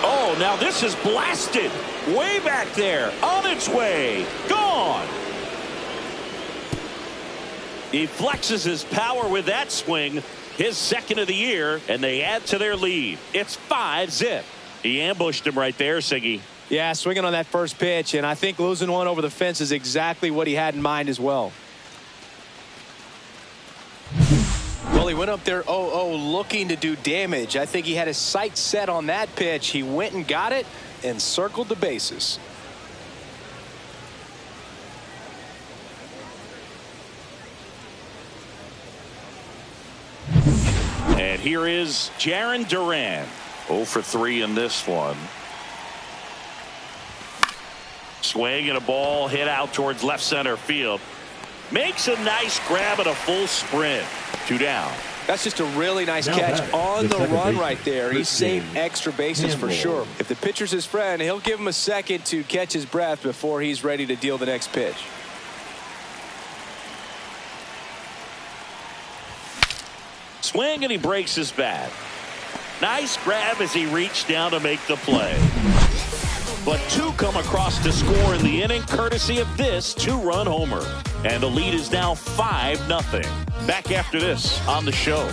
Oh, now this is blasted. Way back there. On its way. Gone. He flexes his power with that swing. His second of the year, and they add to their lead. It's 5-0. He ambushed him right there, Siggy. Yeah, swinging on that first pitch, and I think losing one over the fence is exactly what he had in mind as well. Well, he went up there 0-0 looking to do damage. I think he had his sights set on that pitch. He went and got it and circled the bases. And here is Jarren Duran. 0 for 3 in this one. Swing and a ball hit out towards left center field. Makes a nice grab at a full sprint. 2 down. That's just a really nice catch on the run right there. He saved extra bases for sure. If the pitcher's his friend, he'll give him a second to catch his breath before he's ready to deal the next pitch. Swing and he breaks his bat. Nice grab as he reached down to make the play. But 2 come across to score in the inning courtesy of this 2-run homer. And the lead is now 5-0. Back after this on the show.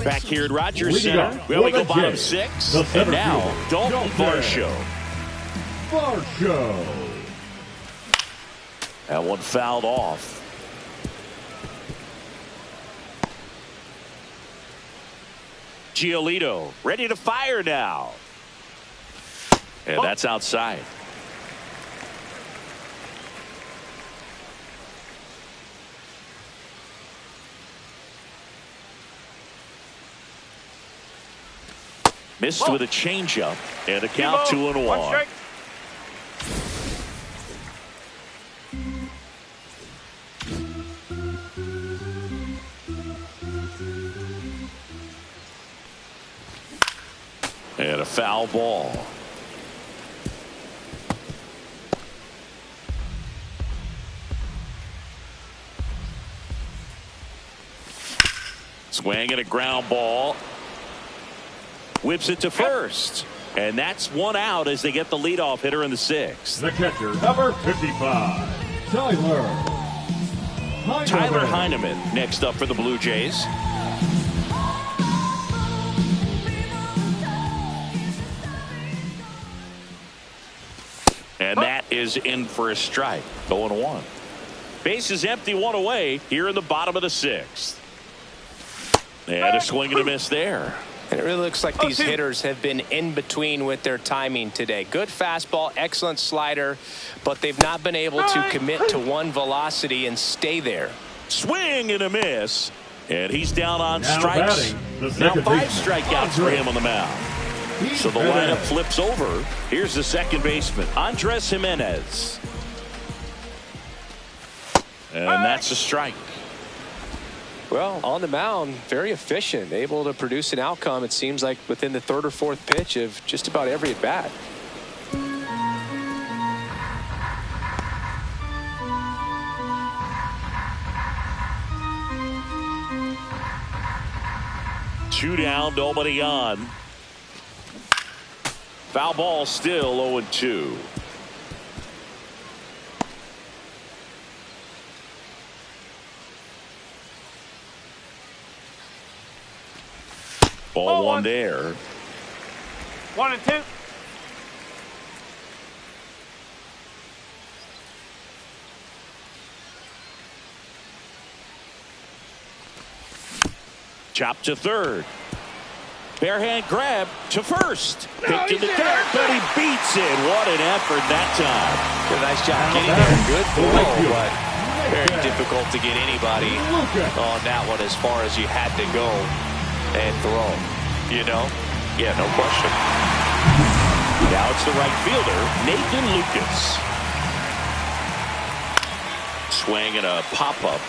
Back here at Rogers Center. Well, we go bottom 6. And now, Dalton Varsho. That one fouled off. Giolito ready to fire now. And that's outside. Missed with a changeup and a count 2-1. And a foul ball. Swing and a ground ball. Whips it to first. And that's 1 out as they get the leadoff hitter in the 6th. The catcher, number 55, Tyler Heineman next up for the Blue Jays. And that is in for a strike. 0-1. Base is empty, 1 away here in the bottom of the 6th. And a swing and a miss there. And it really looks like these hitters have been in between with their timing today. Good fastball, excellent slider, but they've not been able to commit to one velocity and stay there. Swing and a miss. And he's down on strikes. Now 5 strikeouts for him on the mound. So the lineup flips over. Here's the second baseman, Andres Jimenez. And that's a strike. Well, on the mound, very efficient, able to produce an outcome, it seems like, within the 3rd or 4th pitch of just about every at bat. Two down, nobody on. Foul ball, still 0-2. Ball 1 there. 1-2. Chop to third. Barehand grab to first. Picked in the dirt, but he beats it. What an effort that time. Did a nice job getting there. Good throw, but very difficult to get anybody on that one as far as you had to go and throw. You know? Yeah, no question. Now it's the right fielder, Nathan Lucas. Swing and a pop-up.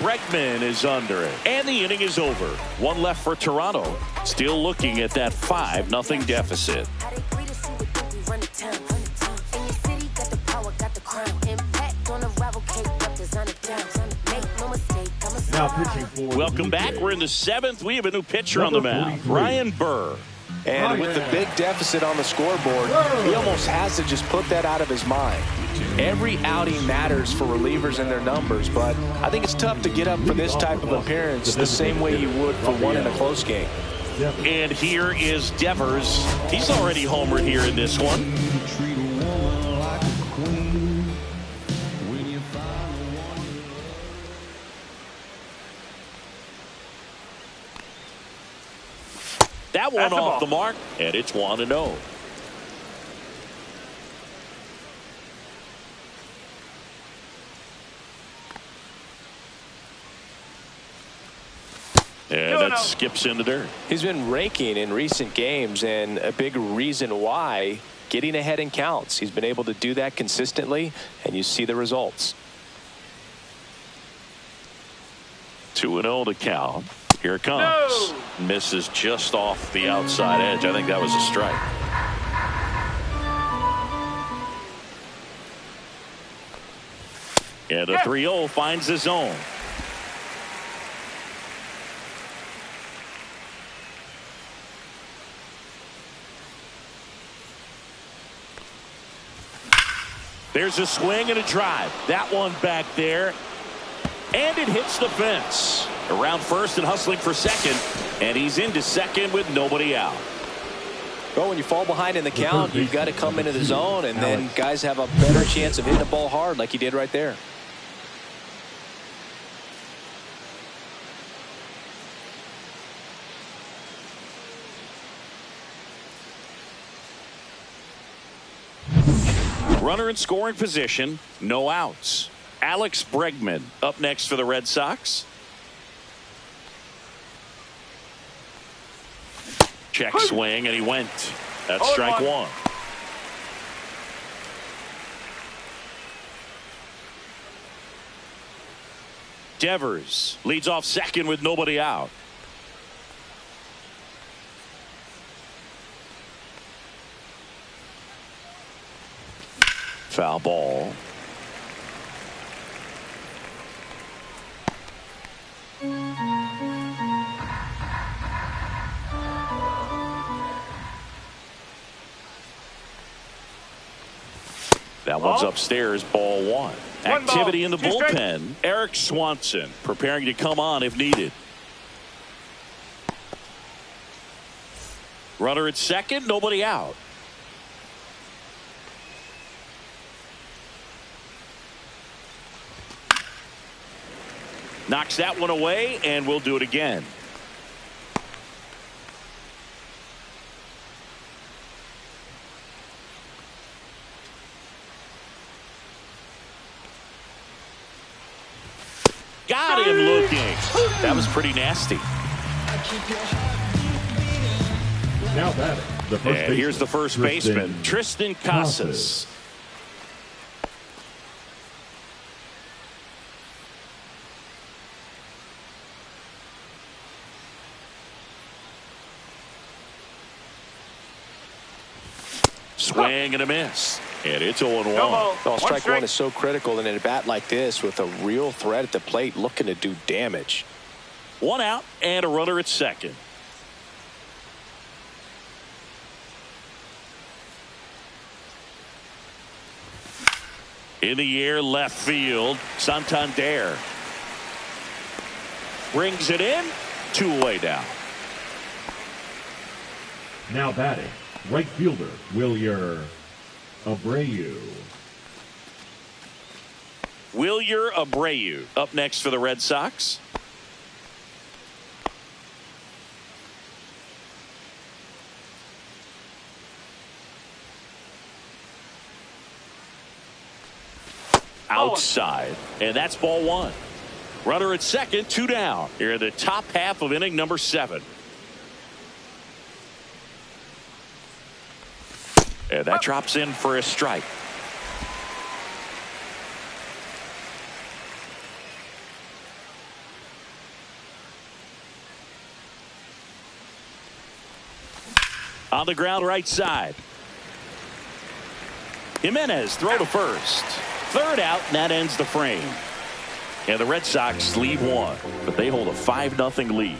Bregman is under it. And the inning is over. 1 left for Toronto. Still looking at that 5-0 deficit. Now pitching for Welcome back. We're in the 7th. We have a new pitcher on the mound, Ryan Burr. And with the big deficit on the scoreboard, he almost has to just put that out of his mind. Every outing matters for relievers and their numbers, but I think it's tough to get up for this type of appearance the same way you would for one in a close game. And here is Devers. He's already homered here in this one. That one off the mark, and it's 1-0. And that skips into dirt. He's been raking in recent games, and a big reason why, getting ahead in counts. He's been able to do that consistently, and you see the results. 2-0 to count. Here it comes. No. Misses just off the outside edge. I think that was a strike. And the 3-0 finds the zone. There's a swing and a drive. That one back there. And it hits the fence. Around first and hustling for second. And he's into second with nobody out. Well, when you fall behind in the count, you've got to come into the zone, and then guys have a better chance of hitting the ball hard like he did right there. Runner in scoring position, no outs. Alex Bregman up next for the Red Sox. Check swing, and he went. That's strike one. Devers leads off second with nobody out. Foul ball. That one's upstairs, ball one. Activity in the bullpen. Eric Swanson preparing to come on if needed. Runner at second, nobody out. Knocks that one away, and we'll do it again. Got him looking. That was pretty nasty. Now batting, the first and here's the first baseman, Tristan Casas. Swing and a miss. And it's 0-1. Well, strike one is so critical in a bat like this with a real threat at the plate looking to do damage. One out and a runner at second. In the air, left field, Santander. Brings it in, 2 away down. Now batting, right fielder, Wilyer Abreu. Wilyer Abreu up next for the Red Sox. Outside, and that's ball one. Runner at second, 2 down. Here in the top half of inning number 7. And that drops in for a strike. On the ground right side. Jimenez throw to first. Third out, and that ends the frame. And the Red Sox lead one, but they hold a 5-0 lead.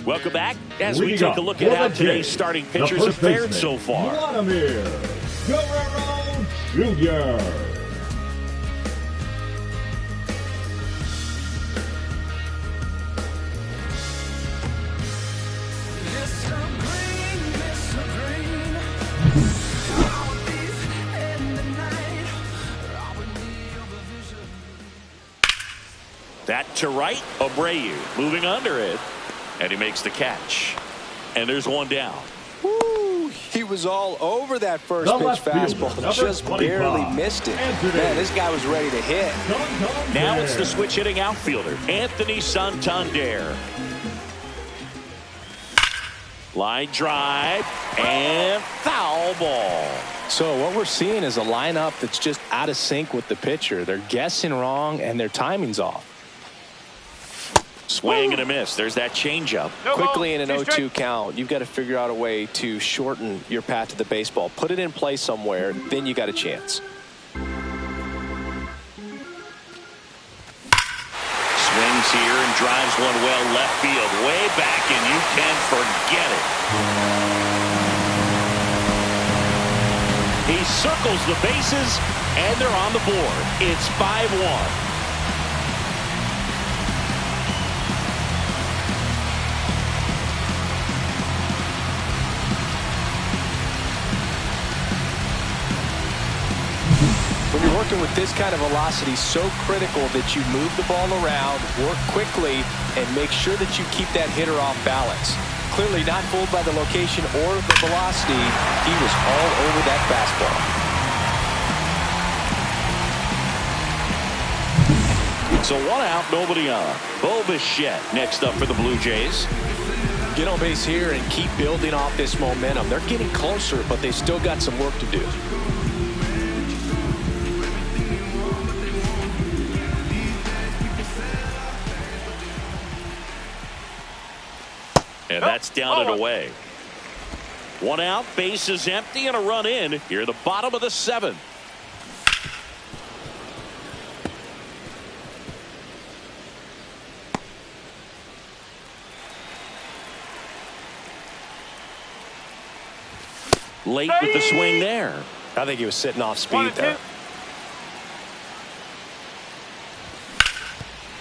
Welcome back as we take a look at how today's starting pitchers have fared so far. Vladimir Guerrero Jr. That to right, Abreu moving under it, and he makes the catch. And there's one down. Woo, he was all over that first pitch fastball, just barely missed it. Man, this guy was ready to hit. Now it's the switch hitting outfielder, Anthony Santander. Line drive and foul ball. So what we're seeing is a lineup that's just out of sync with the pitcher. They're guessing wrong and their timing's off. Swing and a miss. There's that changeup. Quickly in an 0-2 count, you've got to figure out a way to shorten your path to the baseball. Put it in play somewhere, then you got a chance. Swings here and drives one well left field, way back, and you can forget it. He circles the bases, and they're on the board. It's 5-1. When you're working with this kind of velocity, so critical that you move the ball around, work quickly, and make sure that you keep that hitter off balance. Clearly not fooled by the location or the velocity. He was all over that fastball. So one out, nobody on. Bo Bichette next up for the Blue Jays. Get on base here and keep building off this momentum. They're getting closer, but they still got some work to do. And that's down and away. One out, base is empty, and a run in here at the bottom of the 7th. Late with the swing there. I think he was sitting off speed there.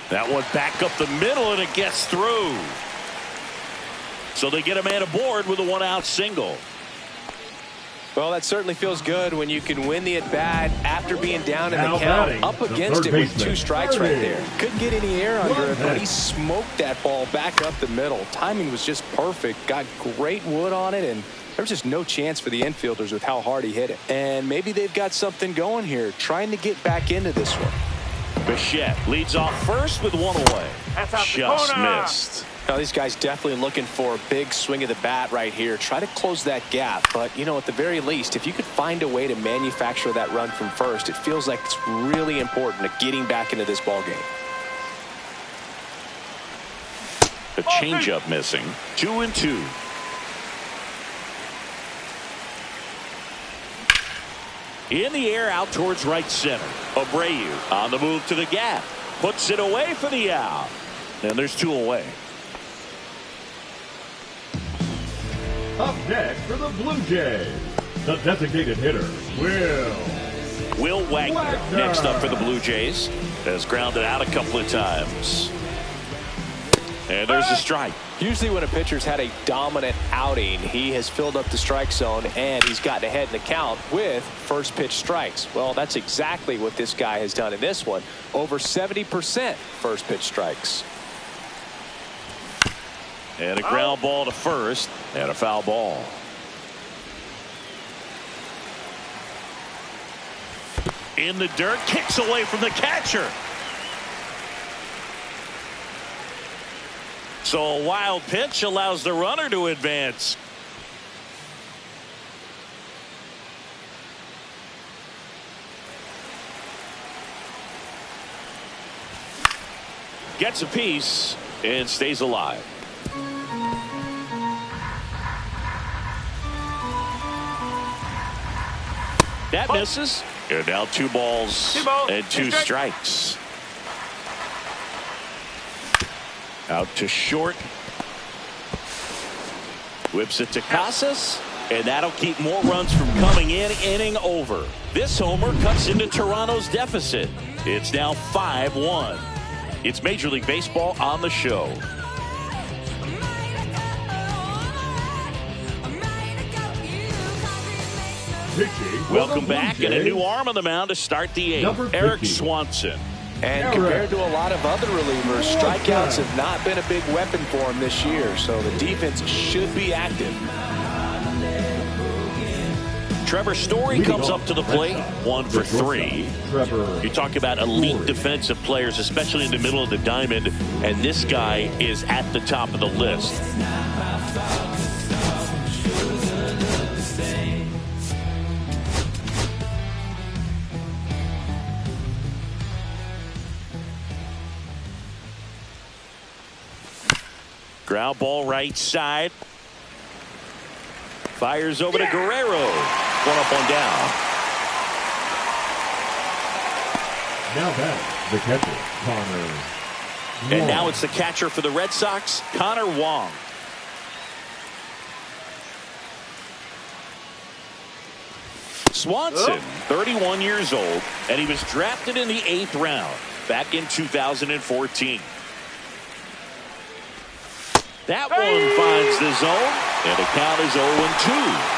That one back up the middle, and it gets through. So they get a man aboard with a one-out single. Well, that certainly feels good when you can win the at-bat after being down in the count. Up against it with 2 strikes right there. Couldn't get any air under it, but he smoked that ball back up the middle. Timing was just perfect. Got great wood on it, and there was just no chance for the infielders with how hard he hit it. And maybe they've got something going here, trying to get back into this one. Bichette leads off first with one away. Just missed. Now, these guys definitely looking for a big swing of the bat right here. Try to close that gap. But, you know, at the very least, if you could find a way to manufacture that run from first, it feels like it's really important to getting back into this ball game. The changeup missing. 2-2. In the air out towards right center. Abreu on the move to the gap. Puts it away for the out. And there's 2 away. Up next for the Blue Jays, the designated hitter, Will Wagner next up for the Blue Jays. Has grounded out a couple of times. And there's a strike. Usually when a pitcher's had a dominant outing, he has filled up the strike zone and he's gotten ahead in the count with first pitch strikes. Well, that's exactly what this guy has done in this one. Over 70% first pitch strikes. And a ground ball to first and a foul ball. In the dirt, kicks away from the catcher. So a wild pitch allows the runner to advance. Gets a piece and stays alive. That misses. And now 2 balls and 2 strikes. Out to short. Whips it to Casas. And that'll keep more runs from coming in. Inning over. This homer cuts into Toronto's deficit. It's now 5-1. It's Major League Baseball on the show. Welcome back, and a new arm on the mound to start the 8th. Eric Swanson. And compared to a lot of other relievers, strikeouts have not been a big weapon for him this year, so the defense should be active. Trevor Story comes up to the plate, 1 for 3. You talk about elite defensive players, especially in the middle of the diamond, and this guy is at the top of the list. Ground ball right side. Fires over to Guerrero. 1 up, 1 down. Now back, the catcher, Connor. And now it's the catcher for the Red Sox, Connor Wong. Swanson, 31 years old, and he was drafted in the 8th round back in 2014. That one finds the zone, and the count is 0-2.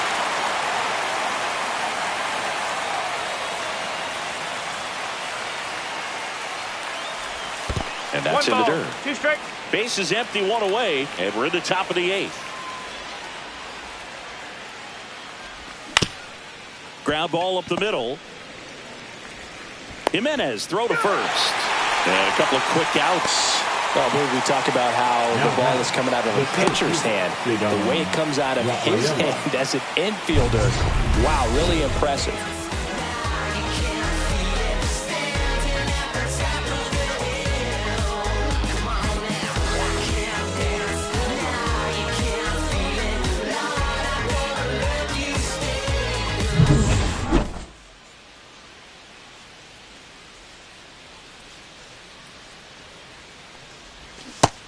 And that's in the dirt. 2 strikes. Base is empty, 1 away, and we're in the top of the 8th. Ground ball up the middle. Jimenez throw to first. And a couple of quick outs. Well, we talk about how the ball is coming out of a pitcher's hand. The way it comes out of his hand as an infielder. Wow, really impressive.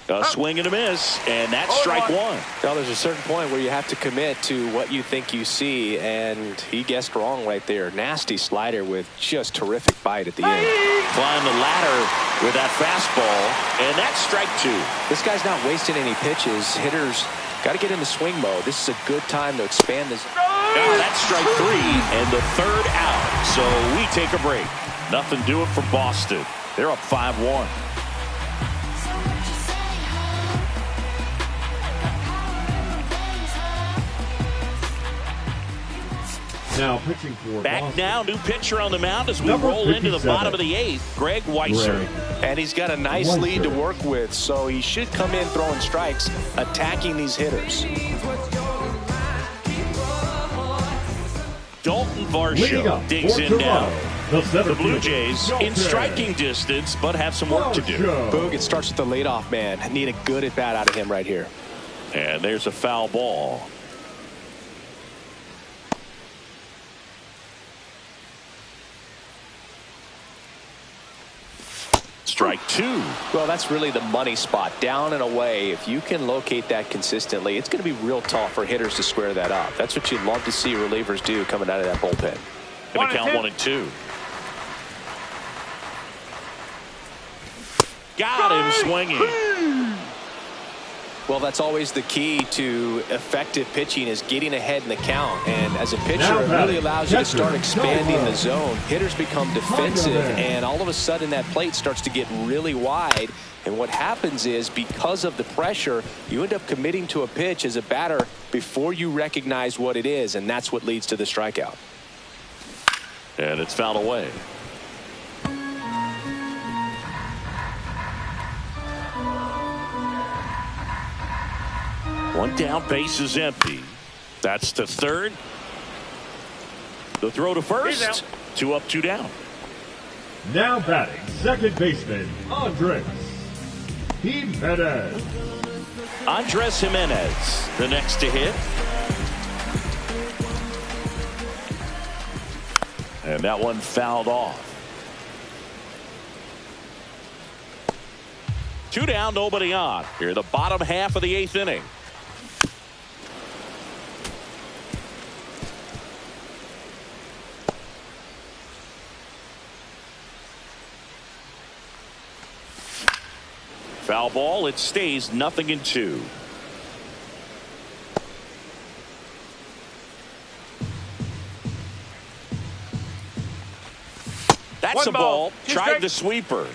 A swing and a miss, and that's strike 1. Well, there's a certain point where you have to commit to what you think you see, and he guessed wrong right there. Nasty slider with just terrific bite at the end. Climb the ladder with that fastball, and that's strike 2. This guy's not wasting any pitches. Hitters got to get into swing mode. This is a good time to expand this. Now that's strike 3 and the 3rd out. So we take a break. Nothing doing for Boston. They're up 5-1. Now pitching for back Boston. now, new pitcher on the mound as we roll into the bottom of the 8th. Greg Weisser. And he's got a nice lead to work with, so he should come in throwing strikes, attacking these hitters. Dalton Varsho digs in now. The Blue Jays in striking distance, but have some work to do. Boog, it starts with the leadoff man. Need a good at bat out of him right here. And there's a foul ball. Strike 2. Well, that's really the money spot, down and away. If you can locate that consistently, it's going to be real tough for hitters to square that up. That's what you'd love to see relievers do coming out of that bullpen. Going to count 1 and 2. Got him swinging. Well, that's always the key to effective pitching, is getting ahead in the count. And as a pitcher, it really allows you to start expanding the zone. Hitters become defensive, and all of a sudden that plate starts to get really wide. And what happens is, because of the pressure, you end up committing to a pitch as a batter before you recognize what it is, and that's what leads to the strikeout. And it's fouled away. One down, base is empty. That's to third. The throw to first. 2 up, 2 down. Now batting, second baseman, Andres Jimenez. Andres Jimenez, the next to hit. And that one fouled off. 2 down, nobody on. Here, the bottom half of the 8th inning. Foul ball. It stays 0-2. That's a ball. Tried the sweeper.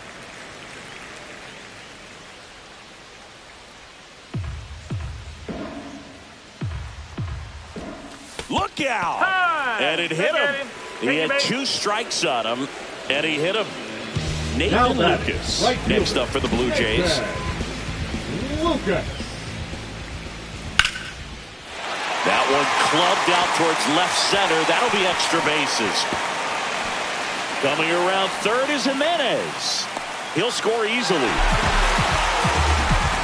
Look out. And it hit him. He had 2 strikes on him, and he hit him. Nathan Lucas next up for the Blue Jays. Lucas. That one clubbed out towards left center. That'll be extra bases. Coming around third is Jimenez. He'll score easily.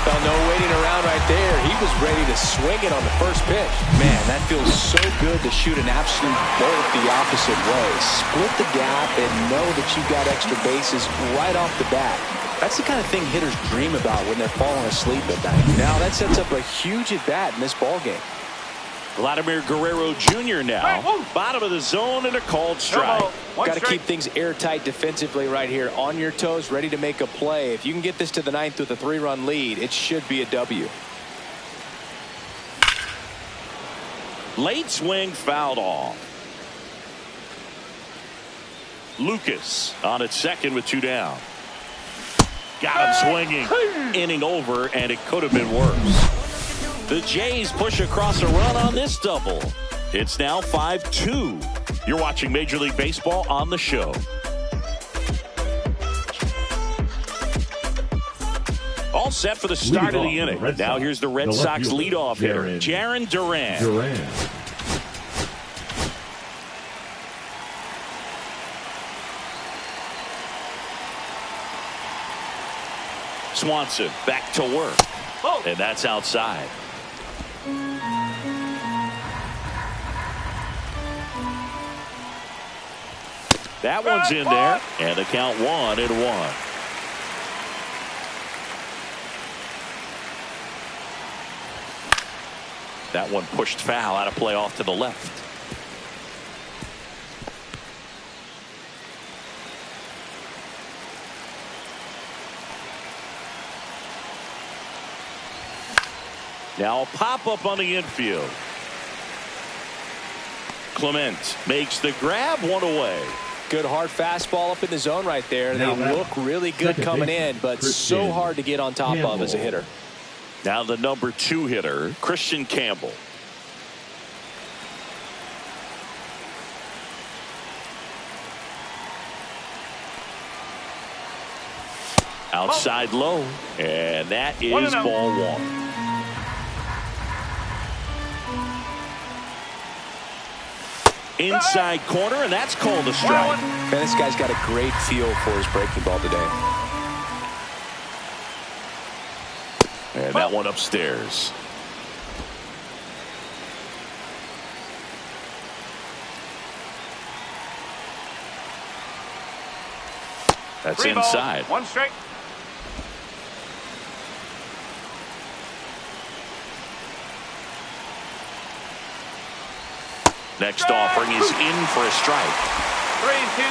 Well, no waiting around right there. He was ready to swing it on the first pitch. Man, that feels so good to shoot an absolute bolt the opposite way. Split the gap and know that you got extra bases right off the bat. That's the kind of thing hitters dream about when they're falling asleep at night. Now that sets up a huge at-bat in this ballgame. Vladimir Guerrero Jr. now. Bottom of the zone and a called strike. Got to keep things airtight defensively right here. On your toes, ready to make a play. If you can get this to the 9th with a 3-run lead, it should be a W. Late swing fouled off. Lucas on at second with 2 down. Got him swinging. Inning over, and it could have been worse. The Jays push across a run on this double. It's now 5-2. You're watching Major League Baseball on the show. All set for the start of the inning. Now here's the Red Sox leadoff hitter, Jarren Duran. Swanson back to work. And that's outside. That one's in there, and the count 1-1. That one pushed foul, out of play off to the left. Now a pop-up on the infield. Clement makes the grab, 1 away. Good hard fastball up in the zone right there. They look really good coming in, but so hard to get on top of as a hitter. Now the number 2 hitter, Christian Campbell. Outside low, and that is ball 1. Inside corner, and that's called a strike. Man, this guy's got a great feel for his breaking ball today. And that one upstairs. That's 3 balls, inside. 1 strike. Next offering is in for a strike. 3-2.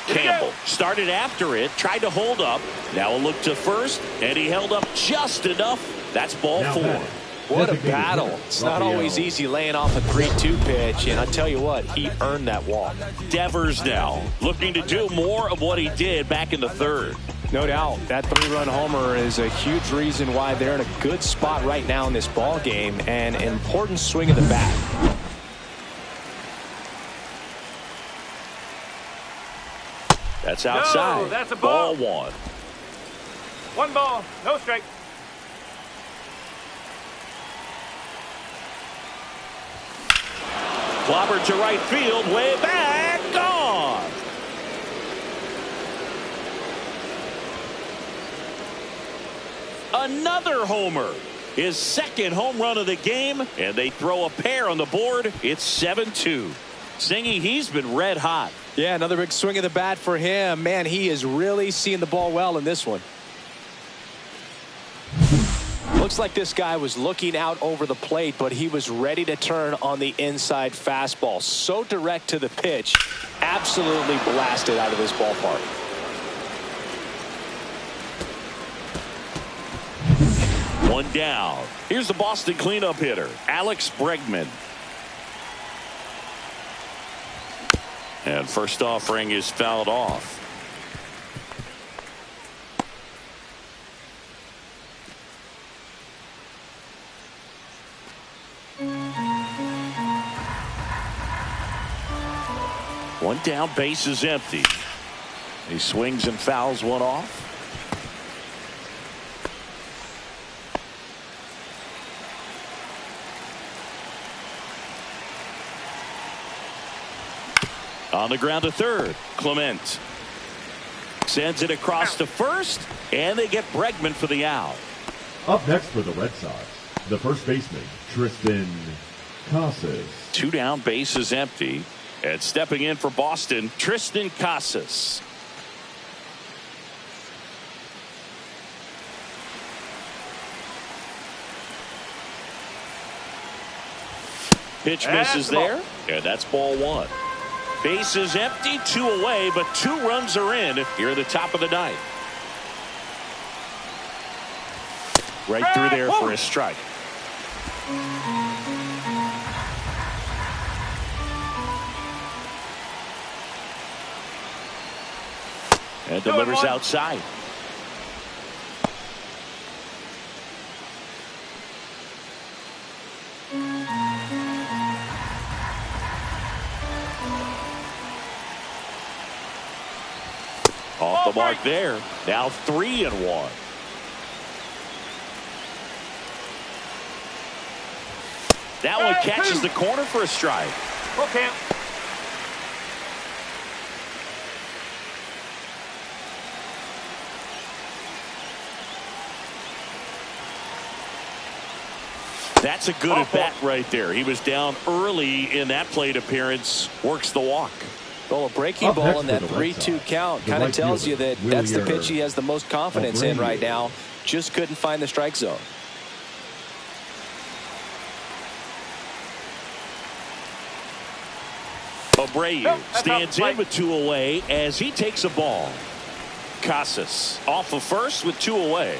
Campbell started after it, tried to hold up. Now a look to first, and he held up just enough. That's ball 4. What a battle. It's not always easy laying off a 3-2 pitch, and I tell you what, he earned that walk. Devers now looking to do more of what he did back in the 3rd. No doubt. That 3-run homer is a huge reason why they're in a good spot right now in this ball game, and an important swing of the bat. That's outside. No, that's a ball. Ball 1. 1 ball, no strike. Clobbered to right field, way back, gone. Another homer. his second home run of the game, and they throw a pair on the board. It's 7-2. Singy, he's been red hot. Yeah, another big swing of the bat for him. Man, he is really seeing the ball well in this one. Looks like this guy was looking out over the plate, but he was ready to turn on the inside fastball. So direct to the pitch. Absolutely blasted out of this ballpark. One down. Here's the Boston cleanup hitter, Alex Bregman. And first offering is fouled off. One down, base is empty. He swings and fouls one off. On the ground to third, Clement sends it across to first, and they get Bregman for the out. Up next for the Red Sox, the first baseman, Tristan Casas. Two down, base is empty. And stepping in for Boston, Tristan Casas. Pitch misses there, and that's ball one. Base is empty, two away, but two runs are in here at the top of the ninth. Right through there for a strike. And delivers outside. Off the mark there. Now 3-1. That one catches the corner for a strike. Okay. That's a good at bat right there. He was down early in that plate appearance. Works the walk. Well, a breaking ball in that 3-2 count kind of tells you that that's the pitch he has the most confidence in right now. Just couldn't find the strike zone. Abreu stands in with two away as he takes a ball. Casas off of first with two away.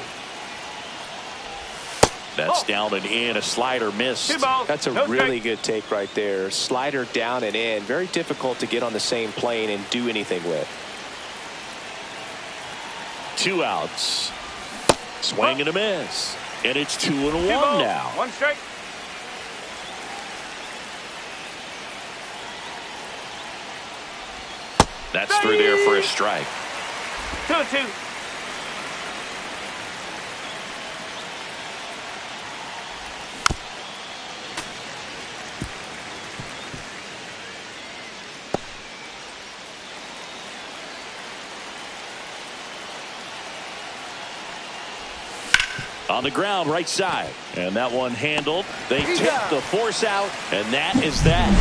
That's down and in. A slider missed. That's a really good take right there. Slider down and in. Very difficult to get on the same plane and do anything with. Two outs. Swing and a miss. And it's 2-1 now. One strike. That's through there for a strike. 2-2. On the ground, right side. And that one handled. They tip the force out, and that is that.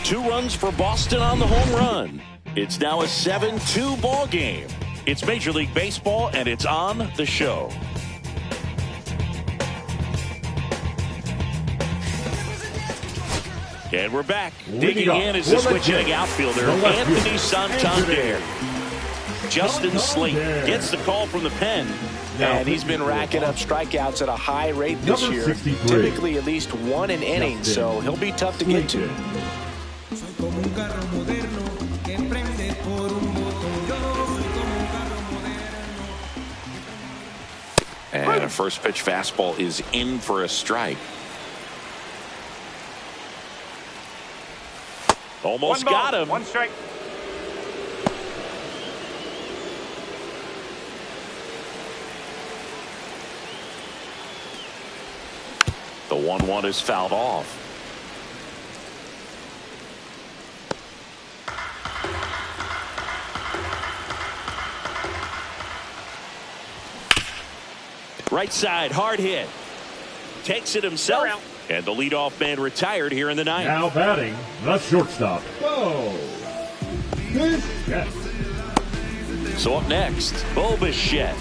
2 runs for Boston on the home run. It's now a 7-2 ball game. It's Major League Baseball, and it's on the show. And we're back. Digging in is the switch-hitting outfielder, Anthony Santander. Justin Slate gets the call from the pen. And he's been racking up strikeouts at a high rate this year. Typically at least 1 an inning, so he'll be tough to get to. And a first pitch fastball is in for a strike. Almost got him. 1 strike. The 1-1 is fouled off. Right side, hard hit. takes it himself. And the leadoff man retired here in the ninth. Now batting, the shortstop, Bo Bichette. So up next, Bo Bichette.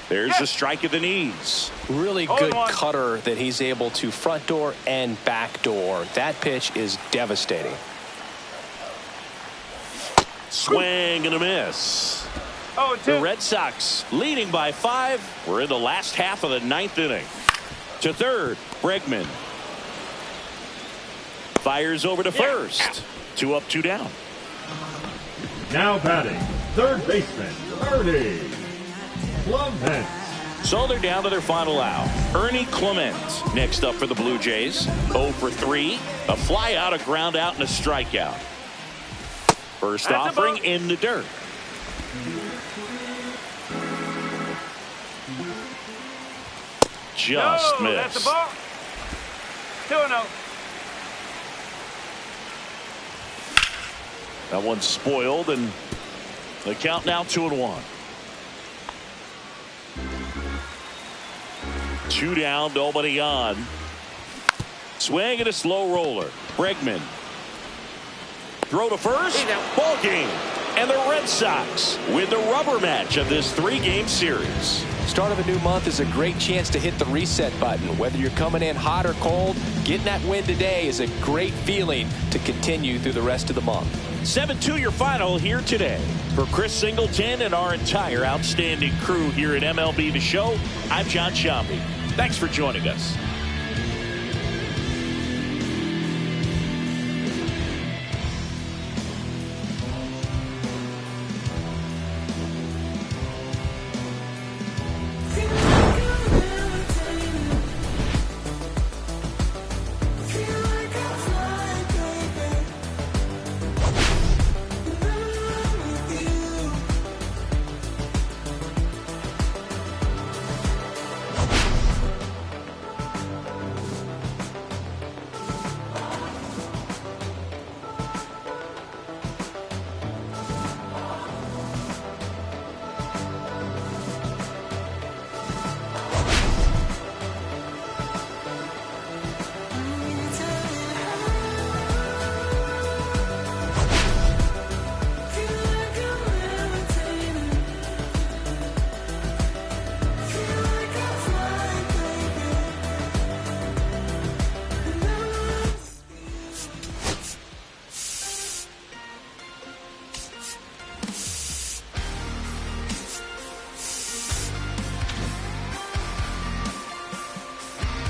There's a strike at the knees. Really good cutter that he's able to front door and back door. That pitch is devastating. Swing and a miss. The Red Sox leading by 5. We're in the last half of the ninth inning. To third, Bregman. Fires over to first. 2 up, 2 down. Now batting, third baseman, Ernie Clement. So they're down to their final out. Ernie Clement next up for the Blue Jays. 0 for 3. A fly out, a ground out, and a strikeout. First offering in the dirt. Just missed. That's a ball. 2-0. That one's spoiled, and the count now 2-1. 2 down, nobody on. Swing and a slow roller. Bregman. Throw to first. Ball game. And the Red Sox win the rubber match of this 3-game series. Start of a new month is a great chance to hit the reset button. Whether you're coming in hot or cold, getting that win today is a great feeling to continue through the rest of the month. 7-2 your final here today. For Chris Singleton and our entire outstanding crew here at MLB The Show, I'm John Sciambi. Thanks for joining us.